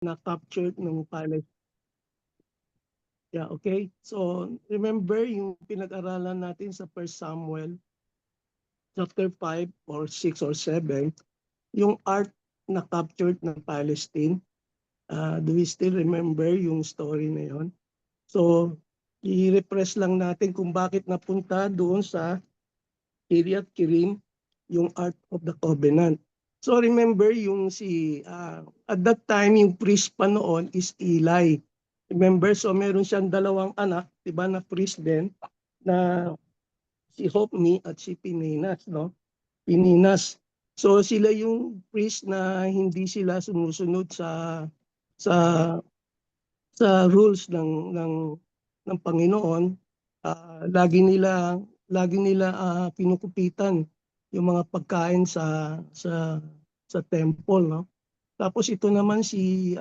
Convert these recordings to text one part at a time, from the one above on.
na-captured ng Palestine. Yeah, okay. So remember yung pinag-aralan natin sa 1 Samuel chapter 5 or 6 or 7, yung art na captured ng Palestine. Do we still remember yung story na yon? So i-repress lang natin kung bakit napunta doon sa Kiryat Kirim yung Ark of the Covenant. So remember yung at that time yung priest pa noon is Eli. Remember, so meron siyang dalawang anak, 'di ba, na priest din, na si Hophni at si Pininas, no? Pininas. So sila yung priest na hindi sila sumusunod sa rules ng Panginoon. Lagi nila pinukupitan yung mga pagkain sa temple, no? Tapos ito naman si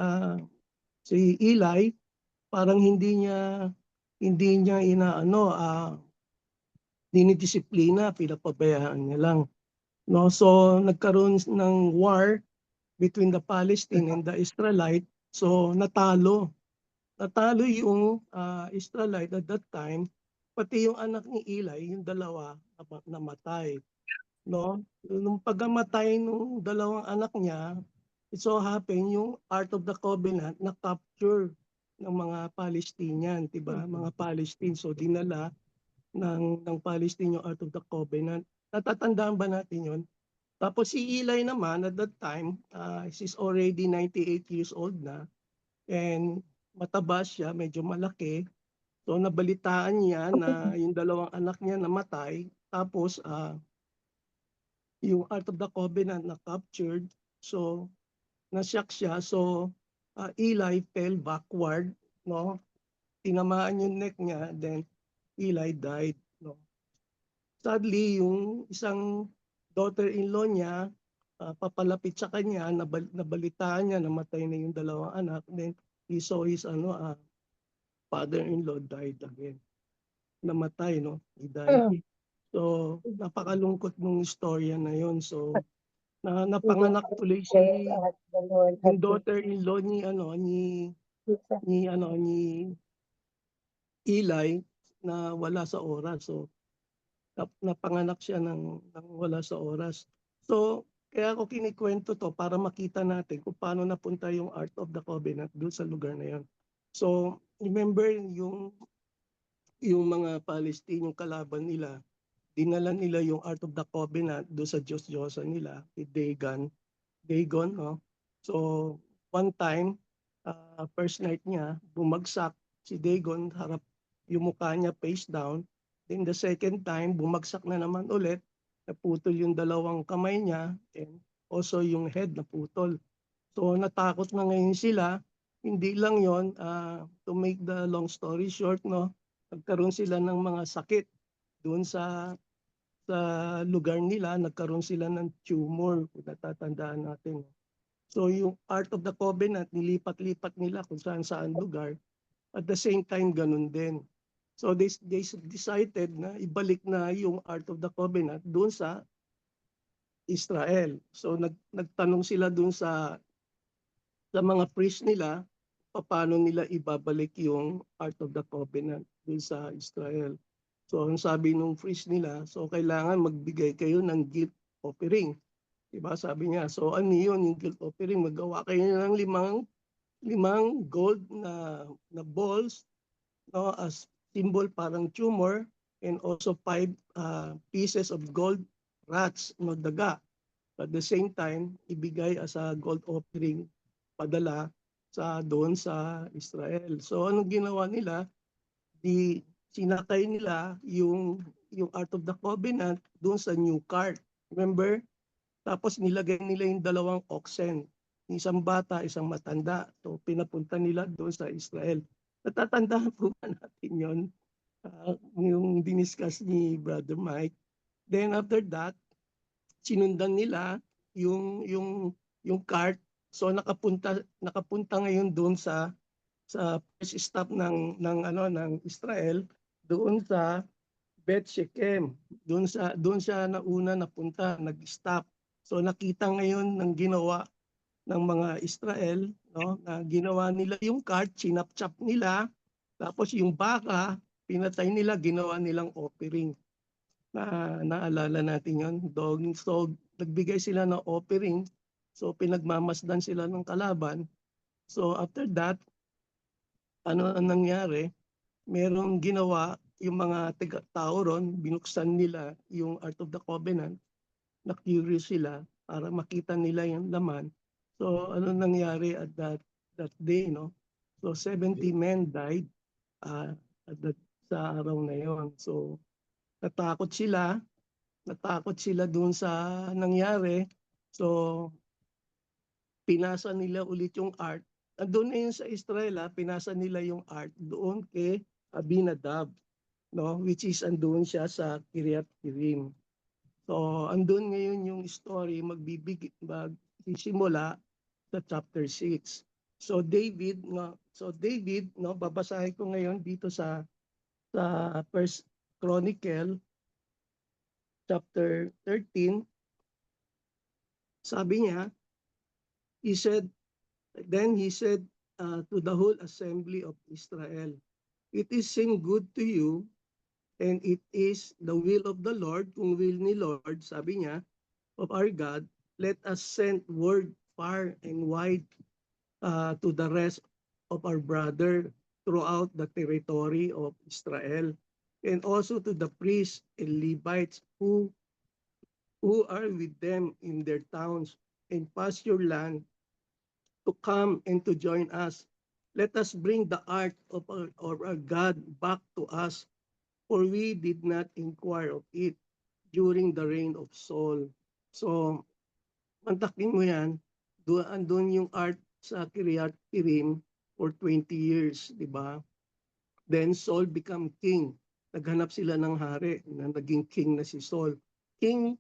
Eli, parang hindi niya dinidisiplina, pinapabayaan niya lang, no? So nagkaroon ng war between the Palestine and the Israelite. So natalo yung Israelite at that time, pati yung anak ni Eli, yung dalawa namatay, no? Nung pagkamatay nung dalawang anak niya, it so happen yung Ark of the Covenant na capture ng mga Palestinian, 'di ba? Mga Palestine, so dinala ng Palestine yung Ark of the Covenant. Natatandaan ba natin 'yon? Tapos si Eli naman at that time, she's already 98 years old na, and mataba siya, medyo malaki. So nabalitaan niya na yung dalawang anak niya namatay, tapos yung Ark of the Covenant na captured. So na-shock siya. So Eli fell backward, no? Tinamaan yung neck niya, then Eli died, no? Sadly, yung isang daughter-in-law niya, papalapit sa kanya, nabalitaan niya, namatay na yung dalawang anak. Then he saw his father-in-law died again. Namatay, no? He died. So, napakalungkot ng istorya na yon. So, napanganak tuloy yung daughter-in-law ni Eli na wala sa oras. So, napanganak siya ng wala sa oras. So, kaya ako kinikwento to para makita natin kung paano napunta yung Ark of the Covenant doon sa lugar na yon. So, remember yung mga Palestine, yung kalaban nila, dinala nila yung Ark of the Covenant doon sa Diyos-Diyosan nila, si Dagon, no? So, one time, first night niya, bumagsak si Dagon, harap yung mukha niya face down. Then the second time, bumagsak na naman ulit, naputol yung dalawang kamay niya, and also yung head naputol. So natakot na ngayon sila. Hindi lang yon, to make the long story short, no, nagkaroon sila ng mga sakit doon sa lugar nila, nagkaroon sila ng tumor, kung natatandaan natin. So yung Ark of the Covenant, nilipat-lipat nila kung saan-saan lugar. At the same time, ganun din. So they decided na ibalik na yung Ark of the Covenant doon sa Israel. So nagtanong sila doon sa mga priest nila, paano nila ibabalik yung Ark of the Covenant doon sa Israel. So ang sabi ng priest nila, so kailangan magbigay kayo ng guilt offering. Diba? Sabi niya, so ano yun, yung guilt offering, magawa kayo ng limang gold na balls, no, as symbol parang tumor, and also 5 pieces of gold rats, no, daga. At the same time, ibigay as a gold offering, padala doon sa Israel. So anong ginawa nila? Sinakay nila yung Ark of the Covenant doon sa new cart. Remember? Tapos nilagay nila yung dalawang oxen, isang bata, isang matanda. So pinapunta nila doon sa Israel. Natatandaan po ba natin yon? Yung diniscuss ni Brother Mike. Then after that, sinundan nila yung cart. So nakapunta ngayon doon sa first stop ng Israel, doon sa Beth Shekem. Doon siya nauna napunta, nag-stop. So nakita ngayon ng ginawa ng mga Israel, no, na ginawa nila yung cart, chinap-chap nila, tapos yung baka, pinatay nila, ginawa nilang offering. Naalala natin yun, dog. So, nagbigay sila ng offering, so pinagmamasdan sila ng kalaban. So, after that, ano ang nangyari? Merong ginawa yung mga tao ron, binuksan nila yung Ark of the Covenant, na curious sila para makita nila yung laman. So ano nangyari at that day, no? So 70 men died uh, at that, sa araw na yon. So natakot sila doon sa nangyari. So pinasa nila ulit yung art. Andun na yun sa Israel, pinasa nila yung art doon kay Abinadab, no? Which is andun siya sa Kiryat Jearim. So, andun ngayon yung story magsisimula sa chapter 6. So David, no, babasahin ko ngayon dito sa First Chronicle chapter 13. Sabi niya, he said to the whole assembly of Israel, "It is seem good to you, and it is the will of the Lord, kung will ni Lord," sabi niya, "of our God, let us send word far and wide to the rest of our brother throughout the territory of Israel, and also to the priests and Levites who are with them in their towns and pasture land, to come and to join us. Let us bring the ark of our God back to us, for we did not inquire of it during the reign of Saul." So, mantakin mo yan, andun yung art sa Kiryat Jearim for 20 years, di ba? Then Saul become king. Naghanap sila ng hari na naging king na si Saul. King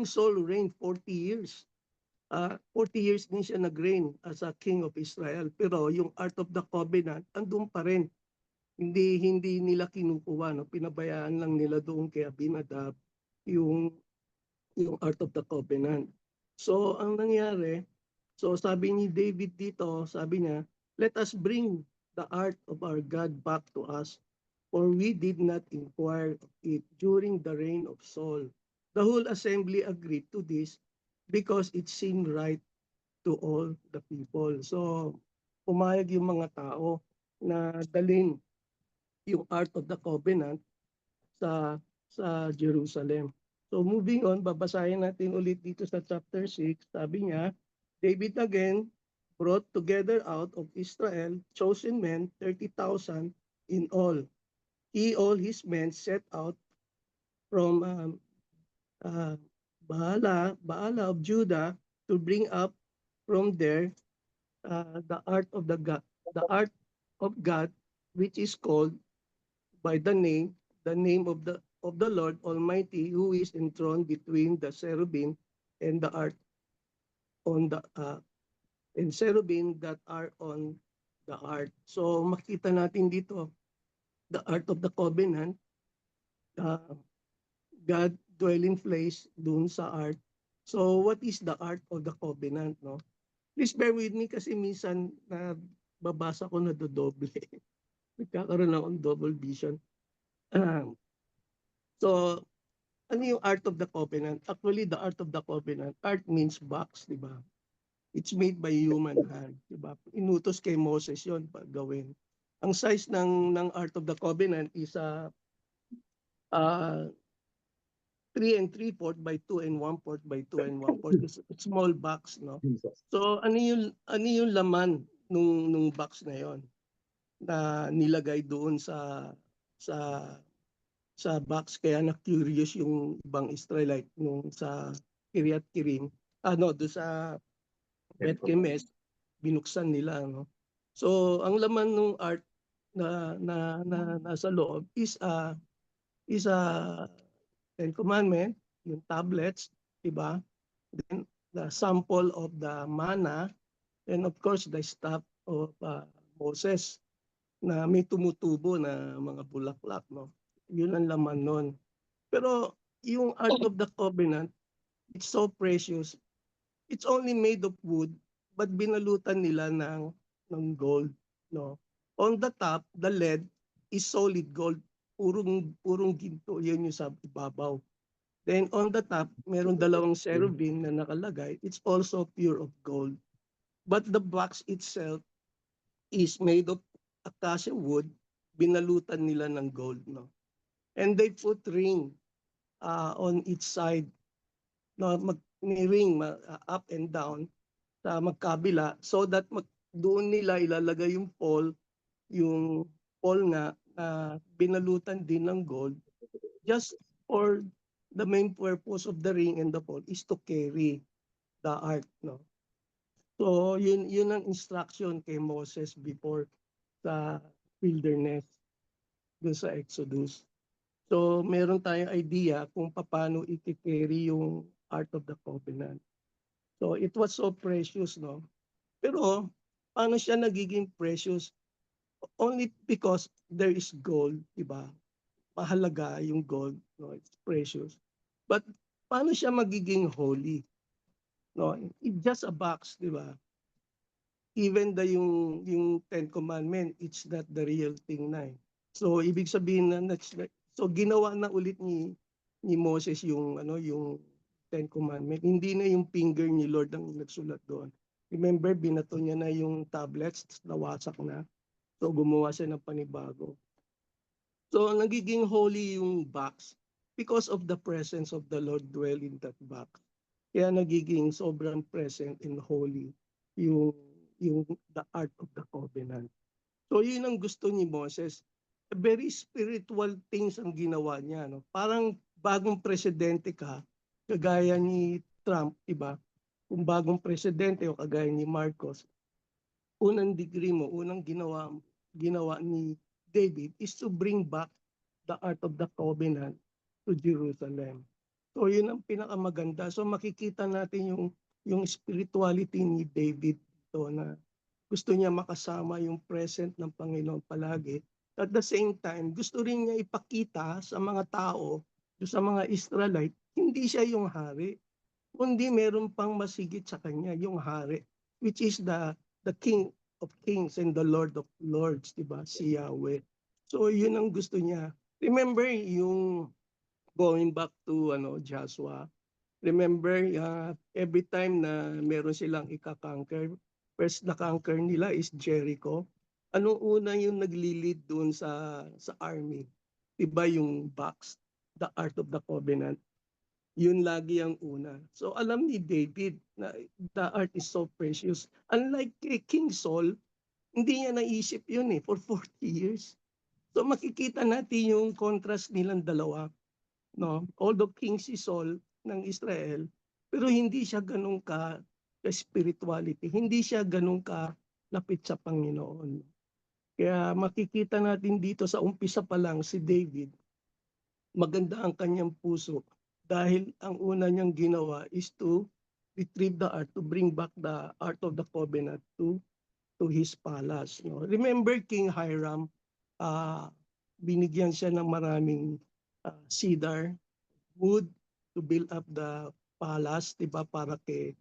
Saul reigned 40 years. 40 years din siya nag-reign as a king of Israel. Pero yung Art of the Covenant, andun pa rin. Hindi nila kinukuha, no? Pinabayaan lang nila doon kay Abinadab yung Art of the Covenant. So ang nangyari, so sabi ni David dito, sabi niya, "Let us bring the art of our God back to us, for we did not inquire of it during the reign of Saul." The whole assembly agreed to this because it seemed right to all the people. So pumayag yung mga tao na dalhin yung Art of the Covenant sa Jerusalem. So moving on, babasahin natin ulit dito sa chapter 6. Sabi niya, "David again brought together out of Israel chosen men, 30,000 in all. All his men set out from uh, Baala of Judah, to bring up from there the ark of God, which is called by the name of the Lord Almighty, who is enthroned between the cherubim and the ark on the and cherubim that are on the ark." So makita natin dito the Ark of the Covenant, uh, God dwelling place dun sa ark. So what is the Ark of the Covenant, no? Please bear with me kasi minsan na babasa ko na dodoble. Nagkakaroon akong double vision. So ano yung Art of the Covenant? Actually, the Art of the Covenant, art means box, di ba? It's made by human hand, di ba? Inutos kay Moses yon pag gawin. Ang size ng Art of the Covenant is uh, 3 and 3/4 by 2 and 1/4 by 2 and 1/4. It's a small box, no? So ano yung laman nung box na yon na nilagay doon sa box, kaya na-curious yung ibang Israelite nung sa Kiryat Jearim, doon sa Beth Kemes, binuksan nila, no? So ang laman ng art na nasa loob is a Ten Commandment, yung tablets, di ba? Then the sample of the manna, and of course the staff of Moses na may tumutubo na mga bulaklak, no? Yun ang laman nun. Pero yung Ark of the Covenant, it's so precious. It's only made of wood, but binalutan nila ng gold, no? On the top, the lead is solid gold, purong ginto, yun yung sa ibabaw. Then on the top, meron dalawang cherubim na nakalagay. It's also pure of gold. But the box itself is made of acacia wood, binalutan nila ng gold, no? And they put ring on each side, no? May ring up and down sa magkabila so that doon nila ilalagay yung pole nga na binalutan din ng gold just for the main purpose of the ring and the pole is to carry the ark, no? So yun ang instruction kay Moses before sa wilderness dun sa Exodus. So meron tayong idea kung paano i-carry yung Ark of the Covenant. So it was so precious, no? Pero paano siya nagiging precious? Only because there is gold, di ba? Mahalaga yung gold, no? It's precious. But paano siya magiging holy? No, it's just a box, di ba? Even yung Ten Commandment, it's not the real thing na eh. So ibig sabihin na so ginawa na ulit ni Moses yung Ten Commandment. Hindi na yung finger ni Lord ang nagsulat doon. Remember, binato niya na yung tablets, nawasak na. So gumawa siya ng panibago. So nagiging holy yung box because of the presence of the Lord dwell in that box. Kaya nagiging sobrang present and holy yung the Ark of the Covenant. So yun ang gusto ni Moses. Very spiritual things ang ginawa niya. No? Parang bagong presidente ka, kagaya ni Trump, diba? Kung bagong presidente o kagaya ni Marcos, unang degree mo, unang ginawa ni David is to bring back the Ark of the Covenant to Jerusalem. So yun ang pinakamaganda. So makikita natin yung spirituality ni David dito na gusto niya makasama yung present ng Panginoon palagi. At the same time, gusto rin niya ipakita sa mga tao, sa mga Israelite, hindi siya yung hari, kundi meron pang masigit sa kanya, yung hari, which is the King of Kings and the Lord of Lords, diba? Si Yahweh. So yun ang gusto niya. Remember yung going back to Joshua, remember every time na meron silang ika-conquer, first na conquer nila is Jericho. Anong una yung nagli-lead doon sa army? Diba yung box, the Ark of the Covenant? Yun lagi ang una. So alam ni David na the Ark is so precious. Unlike kay King Saul, hindi niya naisip yun for 40 years. So makikita natin yung contrast nilang dalawa. No? Although King si Saul ng Israel, pero hindi siya ganun ka spirituality, hindi siya ganun ka lapit sa Panginoon. Kaya makikita natin dito sa umpisa pa lang si David, maganda ang kanyang puso dahil ang una niyang ginawa is to retrieve the ark, to bring back the Ark of the Covenant to his palace. No? Remember King Hiram, binigyan siya ng maraming cedar wood to build up the palace, 'di ba, para kay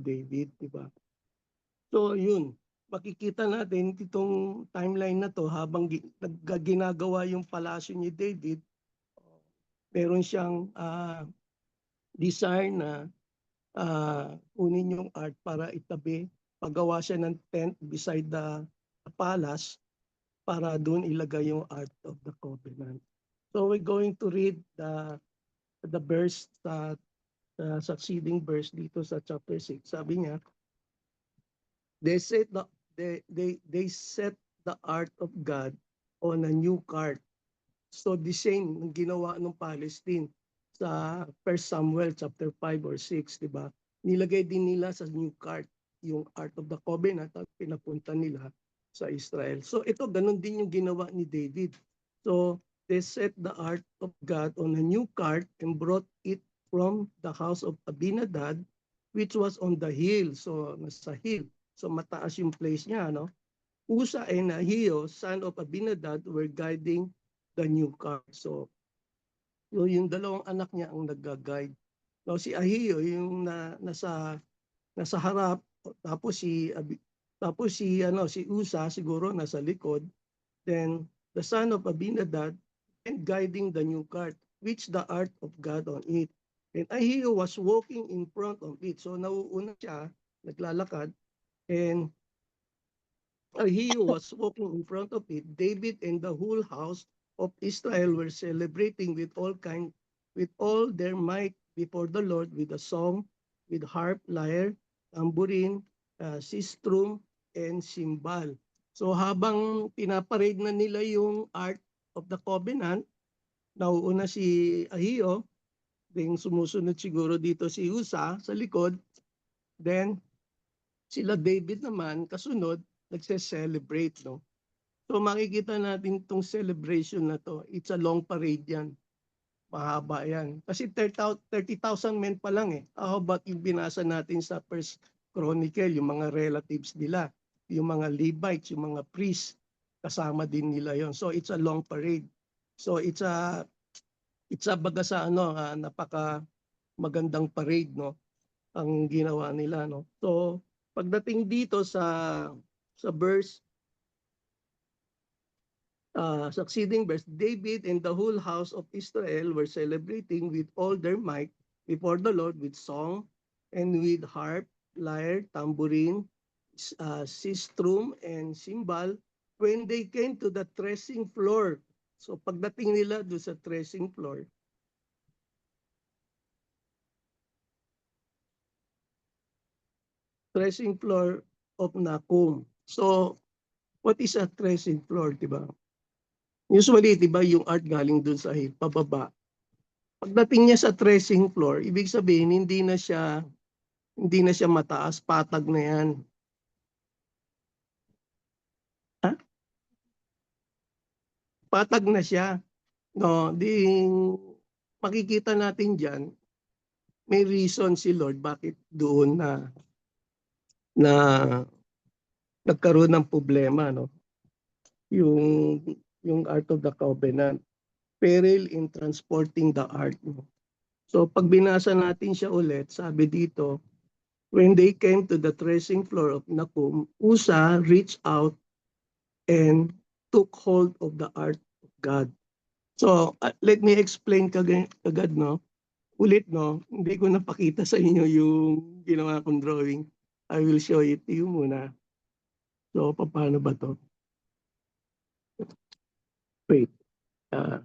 David, 'di ba? So, yun. Makikita natin itong timeline na to habang ginagawa yung palasyo ni David, meron siyang desire na kunin yung ark para itabi. Paggawa siya ng tent beside the palace para doon ilagay yung Ark of the Covenant. So we're going to read the verse succeeding verse dito sa chapter 6. Sabi niya, they set the ark of God on a new cart. So the same ng ginawa ng Palestine sa 1 Samuel chapter 5 or 6, di ba? Nilagay din nila sa new cart yung Ark of the Covenant at pinapunta nila sa Israel. So ito, ganun din yung ginawa ni David. So they set the Ark of God on a new cart and brought it from the house of Abinadab, which was on the hill. So nasa hill. So mataas yung place niya, no? Usa and Ahio, son of Abinadab, were guiding the new cart. So yung dalawang anak niya ang nag-guide. No, si Ahio yung nasa harap, tapos si Usa siguro nasa likod. Then the son of Abinadab and guiding the new cart, which the ark of God on it. And Ahio was walking in front of it. So nauuna siya, naglalakad, and Ahio was walking in front of it. David and the whole house of Israel were celebrating with all their might before the Lord with a song, with harp, lyre, tambourine, sistrum, and cymbal. So habang pinaparade na nila yung Ark of the Covenant, nauuna si Ahio, then sumusunod siguro dito si Usa sa likod, then sila David naman kasunod nagse-celebrate, no? So makikita natin itong celebration na to. It's a long parade yan. Mahaba yan. Kasi 30,000 men pa lang eh. How about yung binasa natin sa First Chronicle, yung mga relatives nila, yung mga Levites, yung mga priests, kasama din nila yon. So it's a long parade. So it's a baga sa napaka magandang parade, no, ang ginawa nila, no. So pagdating dito sa verse succeeding verse, David and the whole house of Israel were celebrating with all their might before the Lord with song and with harp, lyre, tambourine, sistrum, and cymbal when they came to the threshing floor. So pagdating nila doon sa threshing floor, of Nakum. So what is a threshing floor, di ba? Usually, di ba, yung art galing doon sa pababa. Pagdating niya sa threshing floor, ibig sabihin hindi na siya mataas, patag na yan. Ha? Patag na siya. No, makikita natin diyan, may reason si Lord bakit doon na nagkaroon ng problema, no? Yung yung Ark of the Covenant, peril in transporting the ark. No? So pag binasa natin siya ulit, sabi dito, when they came to the threshing floor of Nakum, Usa reached out and took hold of the ark of God. So let me explain kagad, no? Ulit, no? Hindi ko napakita sa inyo yung ginawa kong drawing. I will show it to you muna. So paano ba to? Wait. Uh,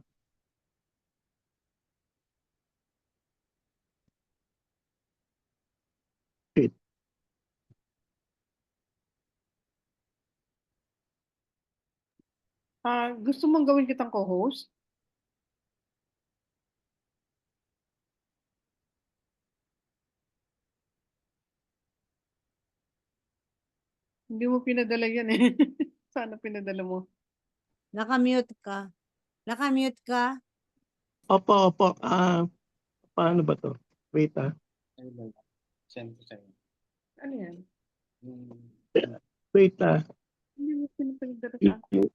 wait. Gusto mong gawin kitang co-host? Hindi mo pinadala yan eh. Sana pinadala mo. Naka-mute ka. Naka-mute ka. Opo. Paano ba to? Wait, Send ko sa'yo. Ano yan? Wait, Hindi mo pinadala sa akin.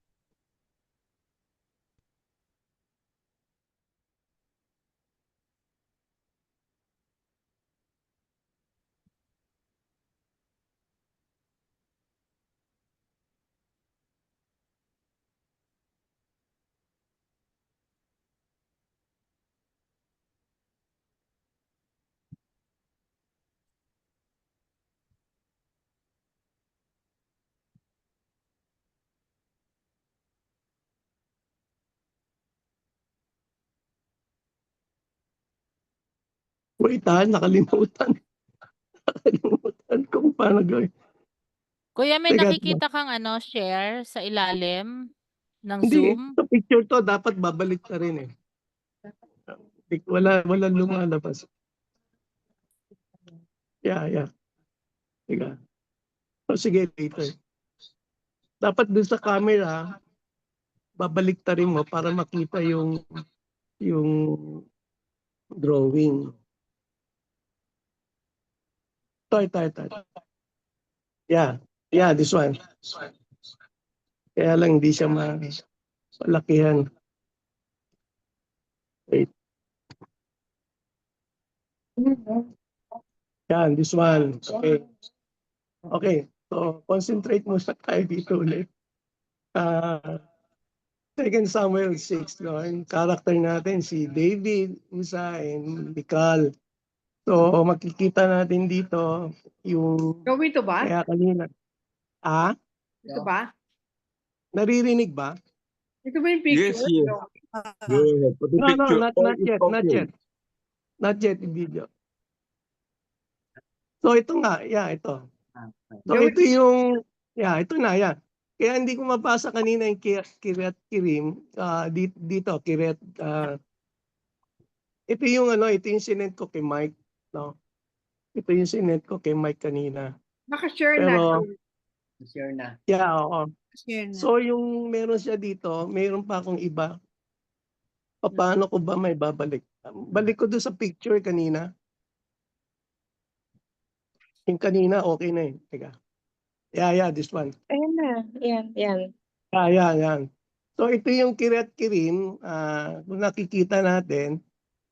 wait, nakalimutan. Nakalimutan kung paano gawin. Kuya, may Teka, nakikita kang share sa ilalim ng hindi, Zoom? sa picture to, dapat babalik ka rin eh. Wala lumalabas. Yeah. Teka. So, sige, later. Dapat dun sa camera, babalik ta rin mo para makita yung drawing. Ito. Yeah, this one. Kaya lang hindi siya malakihan. Wait. Yan, this one. Okay. Okay, so concentrate muna tayo dito ulit. 2 Samuel 6, no? Yung character natin si David, Uza, and Michal. So makikita natin dito yung Joey, ito ba? kaya kanina. Ito ba? Naririnig ba? Ito ba yung picture? Yes, yes. No. Go ahead. Put the No, picture. not All is yet, not okay. yet. Not yet in video. So ito nga, ito. So Joey, ito ito na, Kaya hindi ko mabasa kanina yung Kiryat Kirim, dito, Kiryat, ito yung sinend ko kay Mike, no? Ito yung sinend ko kay Mike kanina. naka-share Pero, na. Share na. oo. Share na. So yung meron siya dito, meron pa akong iba. Paano ko ba may babalik? Balik ko doon sa picture kanina. Yung kanina, okay na eh. Teka. This one. Ayan na. Yan. Yan. So ito yung Kiryat Kirim. Kung nakikita natin,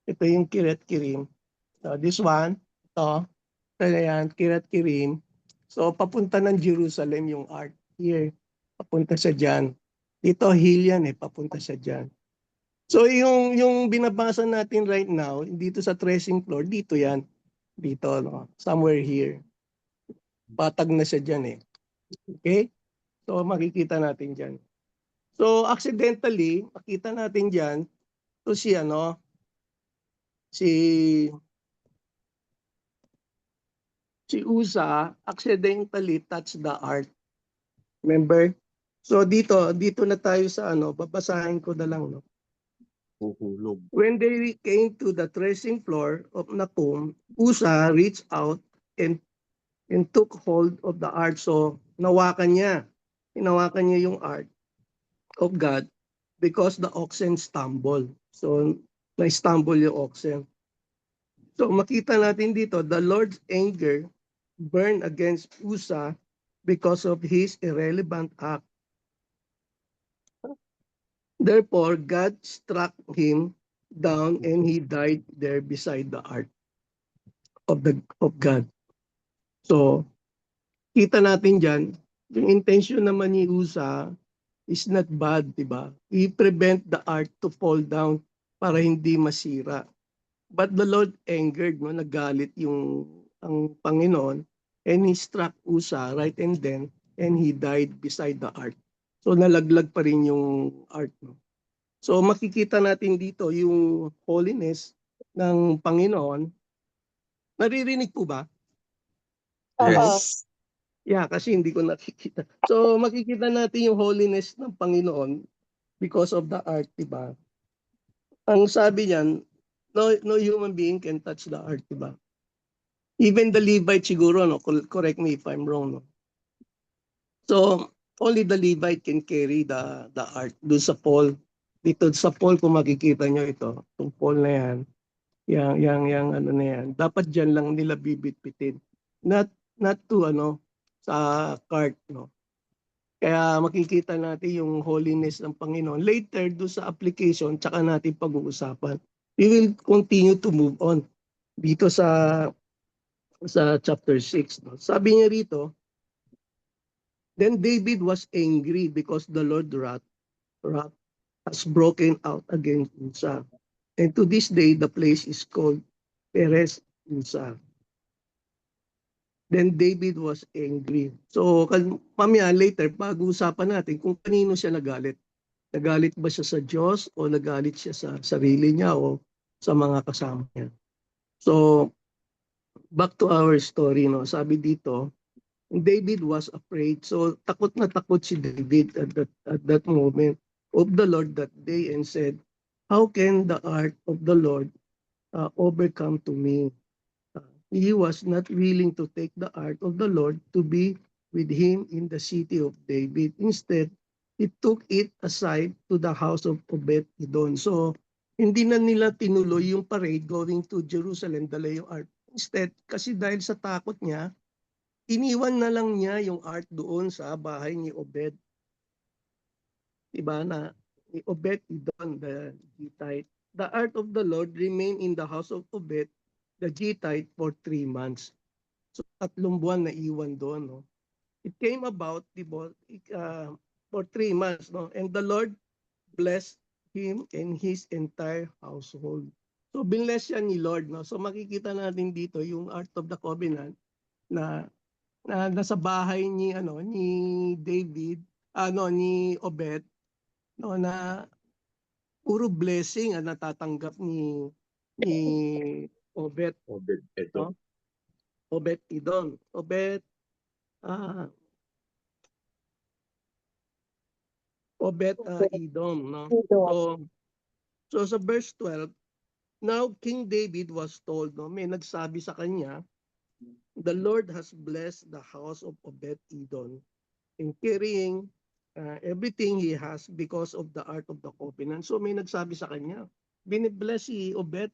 ito yung Kiryat Kirim. So this one, ito. Yan, Kiryat Kirim. So papunta ng Jerusalem yung art. Here, papunta siya dyan. Dito, hill yan eh, papunta siya dyan. So yung binabasa natin right now, dito sa threshing floor, dito yan. Dito, no? Somewhere here. Patag na siya dyan eh. Okay? So makikita natin dyan. So accidentally, makita natin dyan, to si Uza accidentally touched the art. Remember? So dito na tayo sa babasahin ko na lang, no? Huhulog. When they came to the threshing floor of Nahum, Uza reached out and took hold of the art. So hinawakan niya yung art of God because the oxen stumbled. So na-stumble yung oxen. So makita natin dito, the Lord's anger burned against Uza because of his irrelevant act. Therefore, God struck him down and he died there beside the ark of God. So, kita natin dyan, yung intention naman ni Uza is not bad, di ba? He prevent the ark to fall down para hindi masira. But the Lord angered, nagalit ang Panginoon, and he struck Uza right and then, and he died beside the ark. So nalaglag pa rin yung ark. No? So makikita natin dito yung holiness ng Panginoon. Naririnig po ba? Yes. Kasi hindi ko nakikita. So makikita natin yung holiness ng Panginoon because of the ark, di ba? Ang sabi niyan, no human being can touch the ark, di ba? Even the Levite siguro, no? Correct me if I'm wrong, no? So only the Levite can carry the ark doon sa pole. Dito sa pole, kung makikita nyo ito, itong pole na yan, yang ano na yan, dapat dyan lang nila bibitbitin. Not to sa cart, no. Kaya makikita natin yung holiness ng Panginoon. Later, do sa application, tsaka natin pag-uusapan. We will continue to move on dito sa chapter 6. No? Sabi niya rito, then David was angry because the Lord wrath has broken out against Uza. And to this day, the place is called Perez Uza. Then David was angry. So, mamaya later, pag-uusapan natin kung kanino siya nagalit. Nagalit ba siya sa Diyos o nagalit siya sa sarili niya o sa mga kasama niya. So, back to our story, no? Sabi dito, David was afraid. So, takot na takot si David at that moment of the Lord that day and said, how can the ark of the Lord overcome to me? He was not willing to take the ark of the Lord to be with him in the city of David. Instead, he took it aside to the house of Obed-Edom. So, hindi na nila tinuloy yung parade going to Jerusalem, dala yung ark. Instead, kasi dahil sa takot niya, iniwan na lang niya yung ark doon sa bahay ni Obed. Diba na ni Obed-Edom, the Gittite. The ark of the Lord remained in the house of Obed, the Gittite, for 3 months. So 3 buwan na iwan doon, no? It came about, for 3 months, no? And the Lord blessed him and his entire household. So binless siya ni Lord, no? So makikita natin dito yung Ark of the Covenant na nasa bahay ni David, ni Obed, no, na puro blessing ang natatanggap ni Obed, Obed Edom. no? Obed Edom. Ah, Edom, no? So sa verse 12, now King David was told, no, may nagsabi sa kanya, the Lord has blessed the house of Obed Edom in carrying everything he has because of the Ark of the Covenant. So may nagsabi sa kanya, binibless si Obed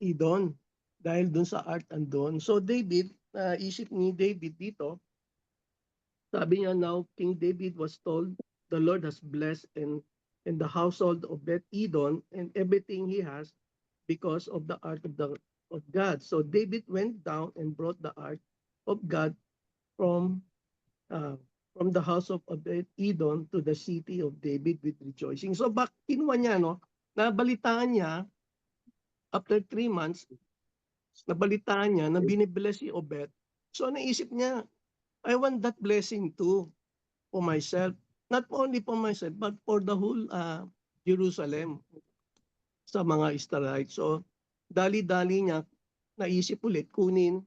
Edom dahil dun sa Ark andon. So David, isip ni David dito, sabi niya, now King David was told, the Lord has blessed and the household of Obed Edom and everything he has because of the Ark of God. So David went down and brought the Ark of God from the house of Obed Edom to the city of David with rejoicing. So kinuha niya, no? Nabalitaan niya, after 3 months, nabalitaan niya na binibless si Obed. So naisip niya, I want that blessing too for myself. Not only for myself, but for the whole Jerusalem sa mga Israelites. So dali-dali niya naisip ulit kunin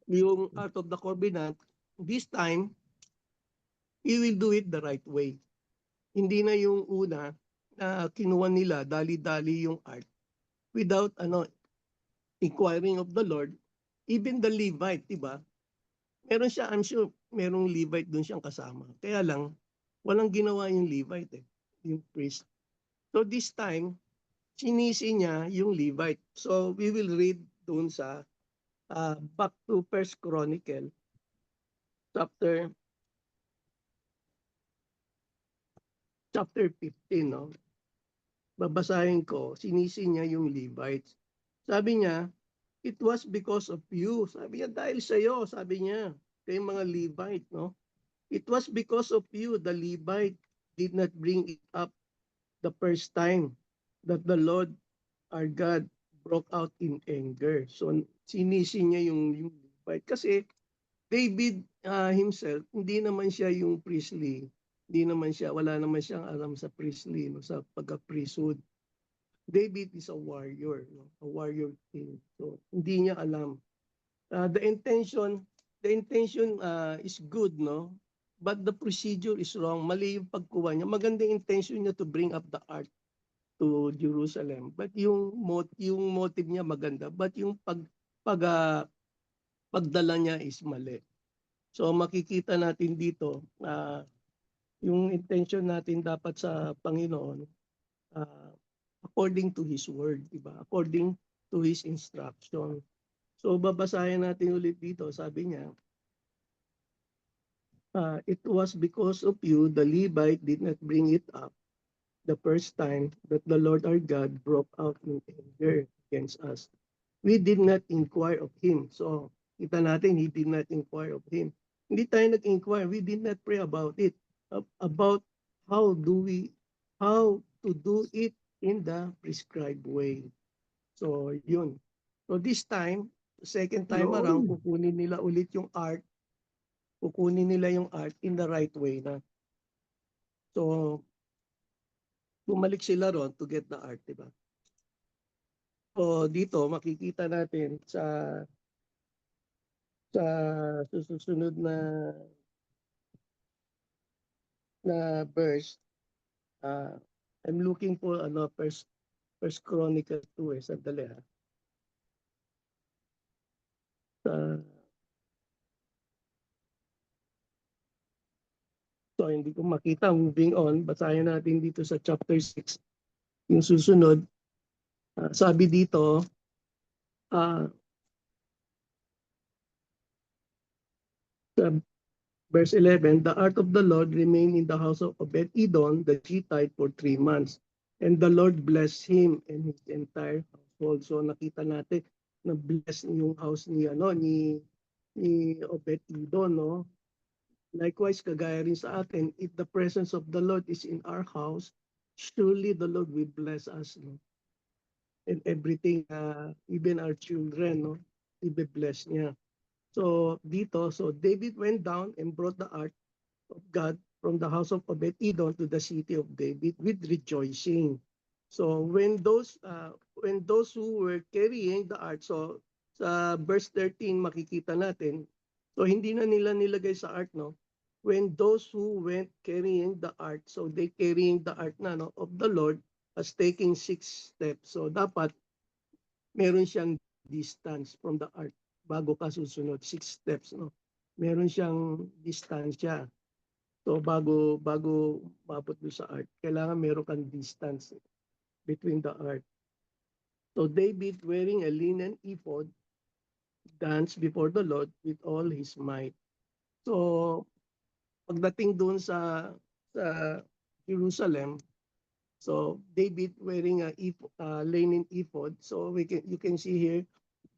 yung Ark of the Covenant. This time, he will do it the right way. Hindi na yung una na kinuha nila, dali-dali yung Ark without inquiring of the Lord. Even the Levite, diba? Meron siya, I'm sure, merong Levite doon siyang kasama. Kaya lang, walang ginawa yung Levite, yung priest. So this time, sinisi niya yung Levite. So we will read doon sa back to 1 Chronicle, chapter 15, no? Babasahin ko, sinisi niya yung Levites. Sabi niya, it was because of you. Sabi niya, dahil sa iyo, sabi niya, kayong mga Levite, no? It was because of you, the Levite did not bring it up the first time that the Lord our God broke out in anger. So sinisi niya yung Levite. Kasi David himself, hindi naman siya yung priestly. Wala naman siyang alam sa priestly, no, sa pagka-priesthood. David is a warrior, no? A warrior king. So hindi niya alam. The intention is good, no? But the procedure is wrong. Mali yung pagkuha niya. Magandang intention niya to bring up the ark to Jerusalem. But yung motive niya maganda. But yung pagdala niya is mali. So makikita natin dito yung intention natin dapat sa Panginoon according to His word, diba? According to His instruction. So babasahin natin ulit dito, sabi niya, it was because of you the Levite did not bring it up the first time that the Lord our God broke out in anger against us. We did not inquire of Him. So kita natin, He did not inquire of Him. Hindi tayo nag-inquire. We did not pray about it. About how to do it in the prescribed way. So yun. So this time, second time around, kukunin nila ulit yung ark. Kukunin nila yung ark in the right way na. So bumalik sila ron to get the ark, diba? So dito makikita natin sa susunod na verse, I'm looking for First Chronicle 2 sandali ha. So hindi ko makita, moving on, basahin natin dito sa chapter 6. Yung susunod, sabi dito, sa verse 11, the ark of the Lord remained in the house of Obed-Edom, the Gittite, for 3 months. And the Lord blessed him and his entire household. So nakita natin na bless yung house ni ni Obed-Edom, no? Likewise, kagaya rin sa atin, if the presence of the Lord is in our house, surely the Lord will bless us, no? And everything, even our children, no? Ibe-bless niya. So dito, so David went down and brought the ark of God from the house of Obed-Edom to the city of David with rejoicing. So when those who were carrying the ark, so sa verse 13 makikita natin, so hindi na nila nilagay sa ark, no? When those who went carrying the ark, so they carrying the ark na, no, of the Lord, as taking 6 steps. So dapat meron siyang distance from the ark bago ka susunod, 6 steps, no? Meron siyang distansya. So bago mabot doon sa ark, kailangan meron kang distance between the ark. So David, wearing a linen ephod, danced before the Lord with all his might. So pagdating doon sa Jerusalem, so David wearing a linen ephod. So you can see here,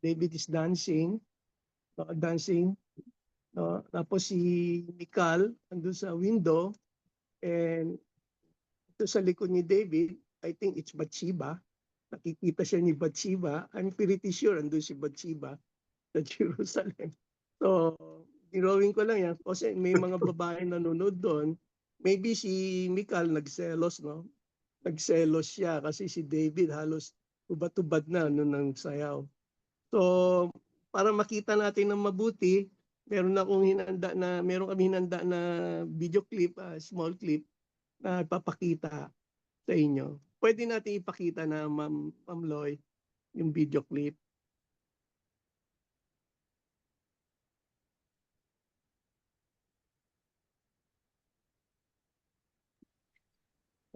David is dancing, no? Tapos si Michal andun sa window, and ito sa likod ni David, I think it's Bathsheba. Nakikita siya ni Bathsheba. I'm pretty sure andun si Bathsheba sa Jerusalem. So, drawing ko lang yan kasi may mga babae nanonood doon. Maybe si Michal nagselos, no? Nagselos siya kasi si David halos tubad-tubad na noon ng sayaw. So, para makita natin ng mabuti, meron kami hinanda na video clip, small clip na ipapakita sa inyo. Pwede natin ipakita na Ma'am Loy yung video clip.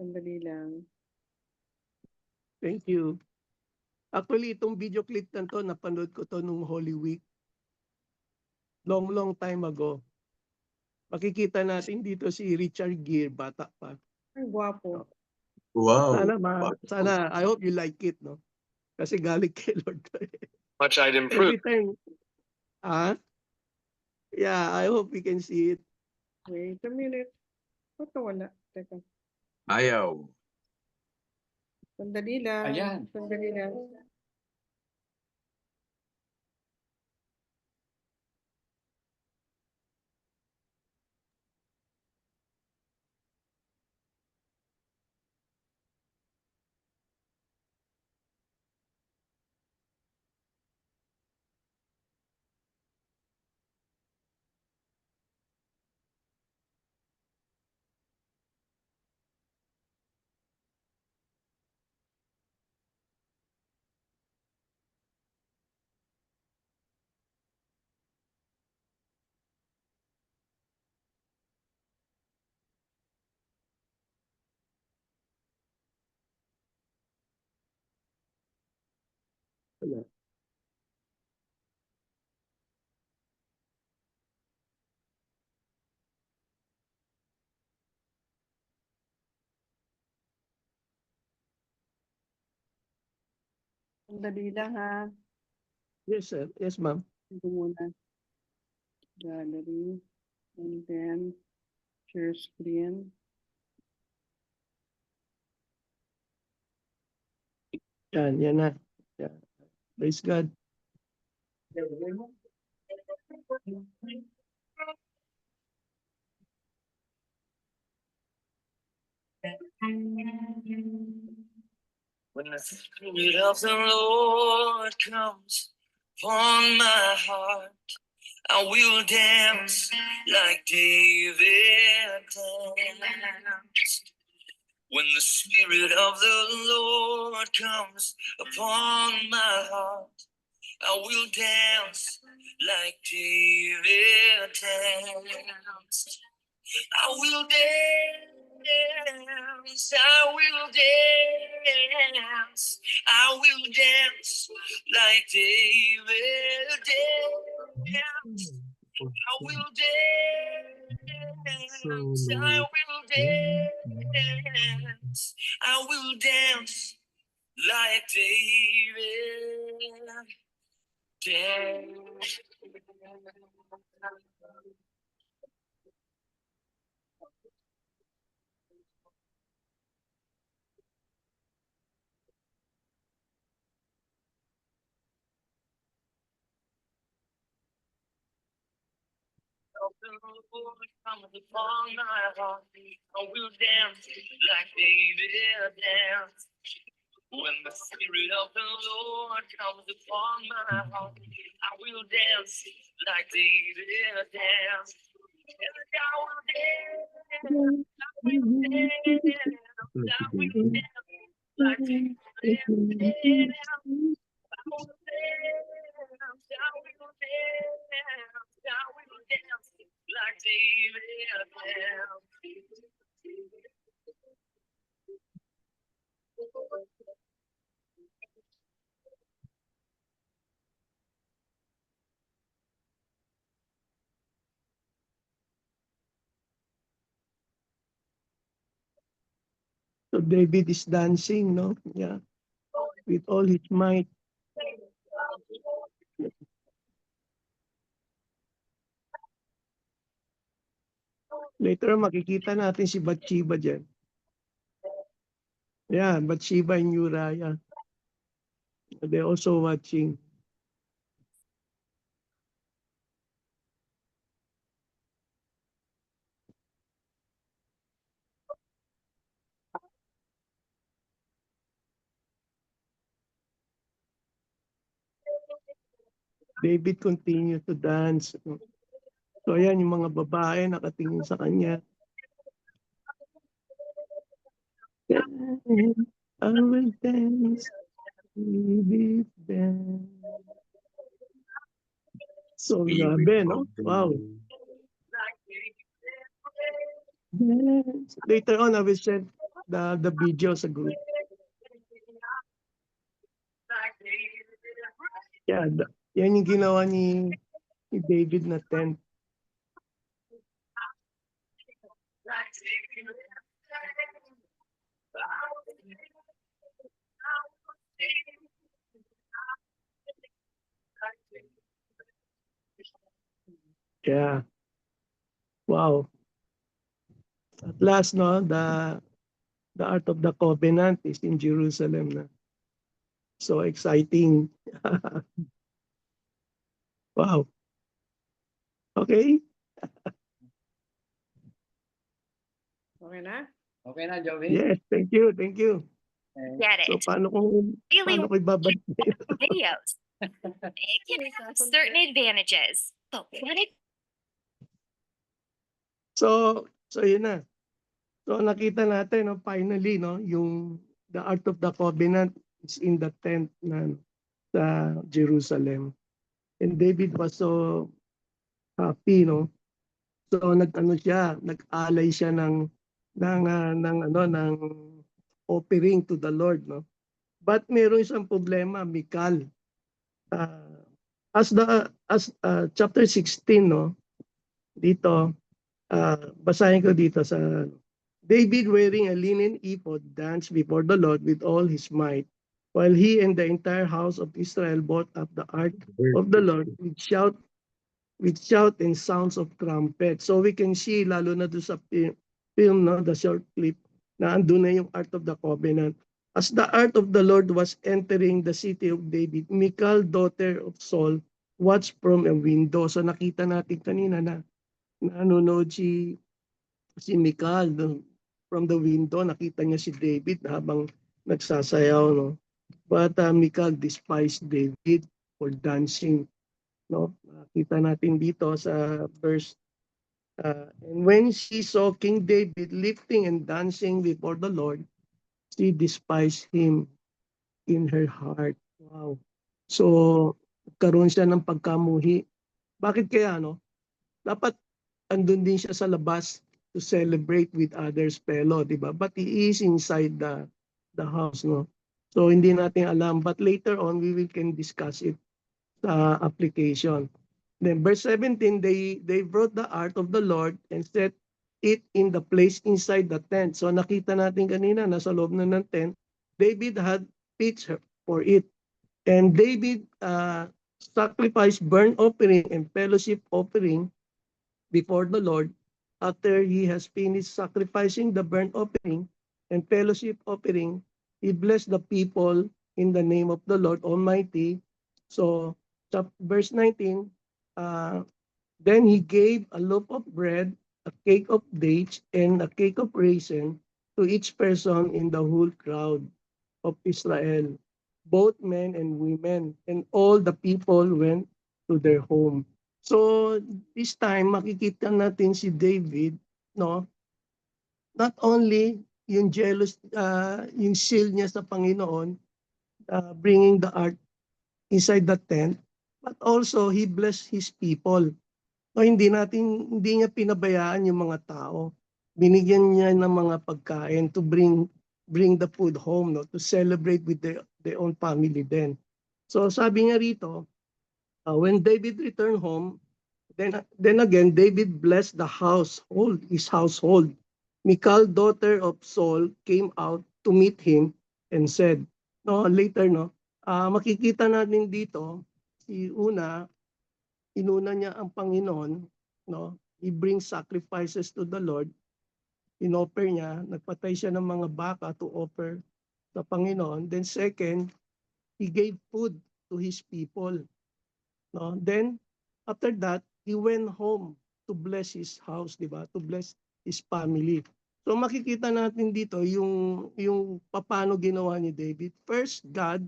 Sandali lang. Thank you. Actually, itong video clip na to, napanood ko to nung Holy Week. Long time ago. Makikita natin dito si Richard Gere, bata pa. Ay, gwapo. Wow. Sana, I hope you like it, no? Kasi galing kay Lord. Much I'd Every time, yeah, I hope we can see it. Wait a minute. Ba't wala? Teka. Ayaw. Sandali lang. Ayan. Sandali lang. Sandali lang ha. Yes, sir. Yes, ma'am. Ito muna. Gallery. And then, share screen. Yan na. Yeah. Praise God. When the Spirit of the Lord comes upon my heart, I will dance like David danced. When the Spirit of the Lord comes upon my heart, I will dance like David danced. I will dance, I will dance, I will dance like David danced. I will dance, I will dance, I will dance like David. dance. Comes upon my heart, I will dance like David danced. When the Spirit of the Lord comes upon my heart, I will dance like David danced. And I will dance, I will dance, I will dance like David danced. I will dance, I will dance, I will dance like David danced. So David is dancing, no? Yeah, with all his might. Later makikita natin si Bathsheba dyan. Yeah, Bathsheba and Uriah. They're also watching. David continued to dance. So ayan, yung mga babae nakatingin sa kanya. I will dance with them. So grabe, no? Wow. Yes. Later on, I will send the video sa group. Yeah, yan yung ginawa ni David na tent. Yeah. Wow. At last, no, the Ark of the Covenant is in Jerusalem na. So exciting. Wow. Okay. Okay na? Okay na, Joey? Yes, thank you, thank you. Get So it. paano ko ibabalik? Videos. It can have certain advantages, but what if So yun na. So nakita natin, no, finally, no, yung the Ark of the Covenant is in the tent na sa Jerusalem. And David was so happy, no. So nag-alay siya ng offering to the Lord, no. But meron siyang problema, Michal. As chapter 16, no, dito, basahin ko dito sa David, wearing a linen ephod, danced before the Lord with all his might, while he and the entire house of Israel brought up the ark of the Lord with shout and sounds of trumpet. So we can see, lalo na doon sa film, no, the short clip, na andun na yung Ark of the Covenant. As the Ark of the Lord was entering the city of David, Michal, daughter of Saul, watched from a window. So nakita natin kanina na nanonood si Michal, no? From the window, nakita niya si David habang nagsasayaw, no? But Michal despised David for dancing, no? Nakita natin dito sa verse, and when she saw King David lifting and dancing before the Lord, she despised him in her heart. Wow. So, karoon siya ng pagkamuhi. Bakit kaya, no? Dapat andun din siya sa labas to celebrate with others fellow, di ba? But he is inside the house, no? So hindi natin alam, but later on we can discuss it sa application. Then verse 17, they brought the ark of the Lord and set it in the place inside the tent. So nakita natin kanina, nasa loob na ng tent, David had pitched for it. And David sacrifice burnt offering and fellowship offering before the Lord. After he has finished sacrificing the burnt offering and fellowship offering, he blessed the people in the name of the Lord Almighty. So, verse 19, then he gave a loaf of bread, a cake of dates, and a cake of raisin to each person in the whole crowd of Israel, both men and women, and all the people went to their home. So this time makikita natin si David, no? Not only yung jealous, yung seal niya sa Panginoon, bringing the ark inside the tent, but also he blessed his people. So hindi niya pinabayaan yung mga tao. Binigyan niya ng mga pagkain to bring the food home, no, to celebrate with their own family then. So sabi niya rito, when David returned home, then again David blessed his household. Michal, daughter of Saul, came out to meet him and said, no, later, no, makikita natin dito inuna niya ang Panginoon, no? He brings sacrifices to the Lord. Inoffer niya, nagpatay siya ng mga baka to offer sa Panginoon. Then second, he gave food to his people, no? Then after that, he went home to bless his house, di ba? To bless his family. So makikita natin dito yung paano ginawa ni David. First, God.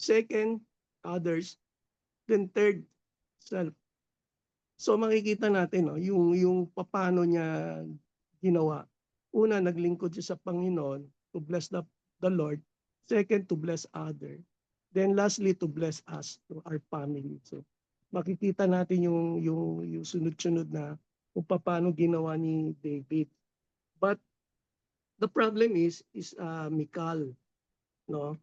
Second, others. Then third, self. So makikita natin, no, yung paano niya ginawa. Una, naglingkod siya sa Panginoon to bless the Lord. Second, to bless other. Then lastly, to bless us, to our family. So makikita natin yung sunod-sunod na kung paano ginawa ni David. But the problem is Michal, no?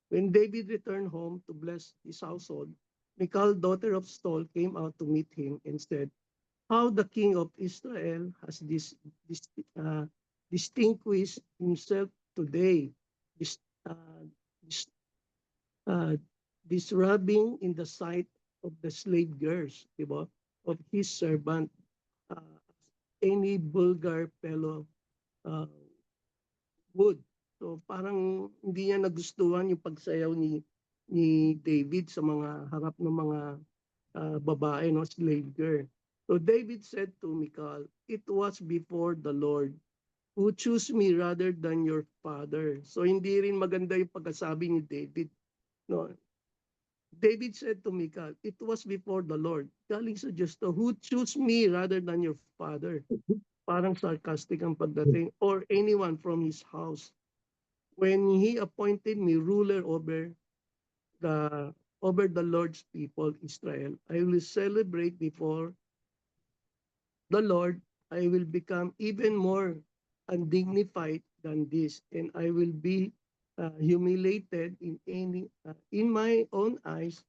When David returned home to bless his household, Michal, daughter of Saul, came out to meet him and said, how the king of Israel has distinguished himself today, disrobing in the sight of the slave girls, diba? Of his servant, any vulgar fellow would. So parang hindi niya nagustuhan yung pagsayaw ni David sa mga harap ng mga babae, no, slave girl. So David said to Michal, it was before the Lord who chose me rather than your father. So hindi rin maganda yung pagkasabi ni David, no. David said to Michal, it was before the Lord. Galing sa Diyos to, who chose me rather than your father. Parang sarcastic ang pagdating, or anyone from his house. When he appointed me ruler over the Lord's people, Israel, I will celebrate before the Lord. I will become even more undignified than this, and I will be humiliated in my own eyes.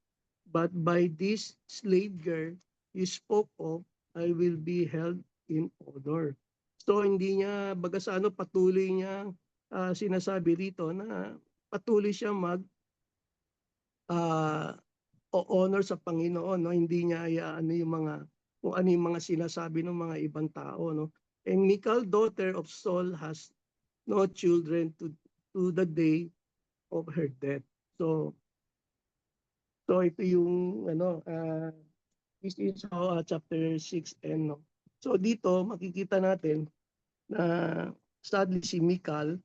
But by this slave girl you spoke of, I will be held in honor. So hindi niya, baga sa patuloy niya sinasabi rito na patuloy siya honor sa Panginoon, no? Hindi niya kung ano yung mga sinasabi ng mga ibang tao, no? And Michal, daughter of Saul, has no children to the day of her death. So ito yung this is chapter 6 and no. So dito makikita natin na sadly si Michal,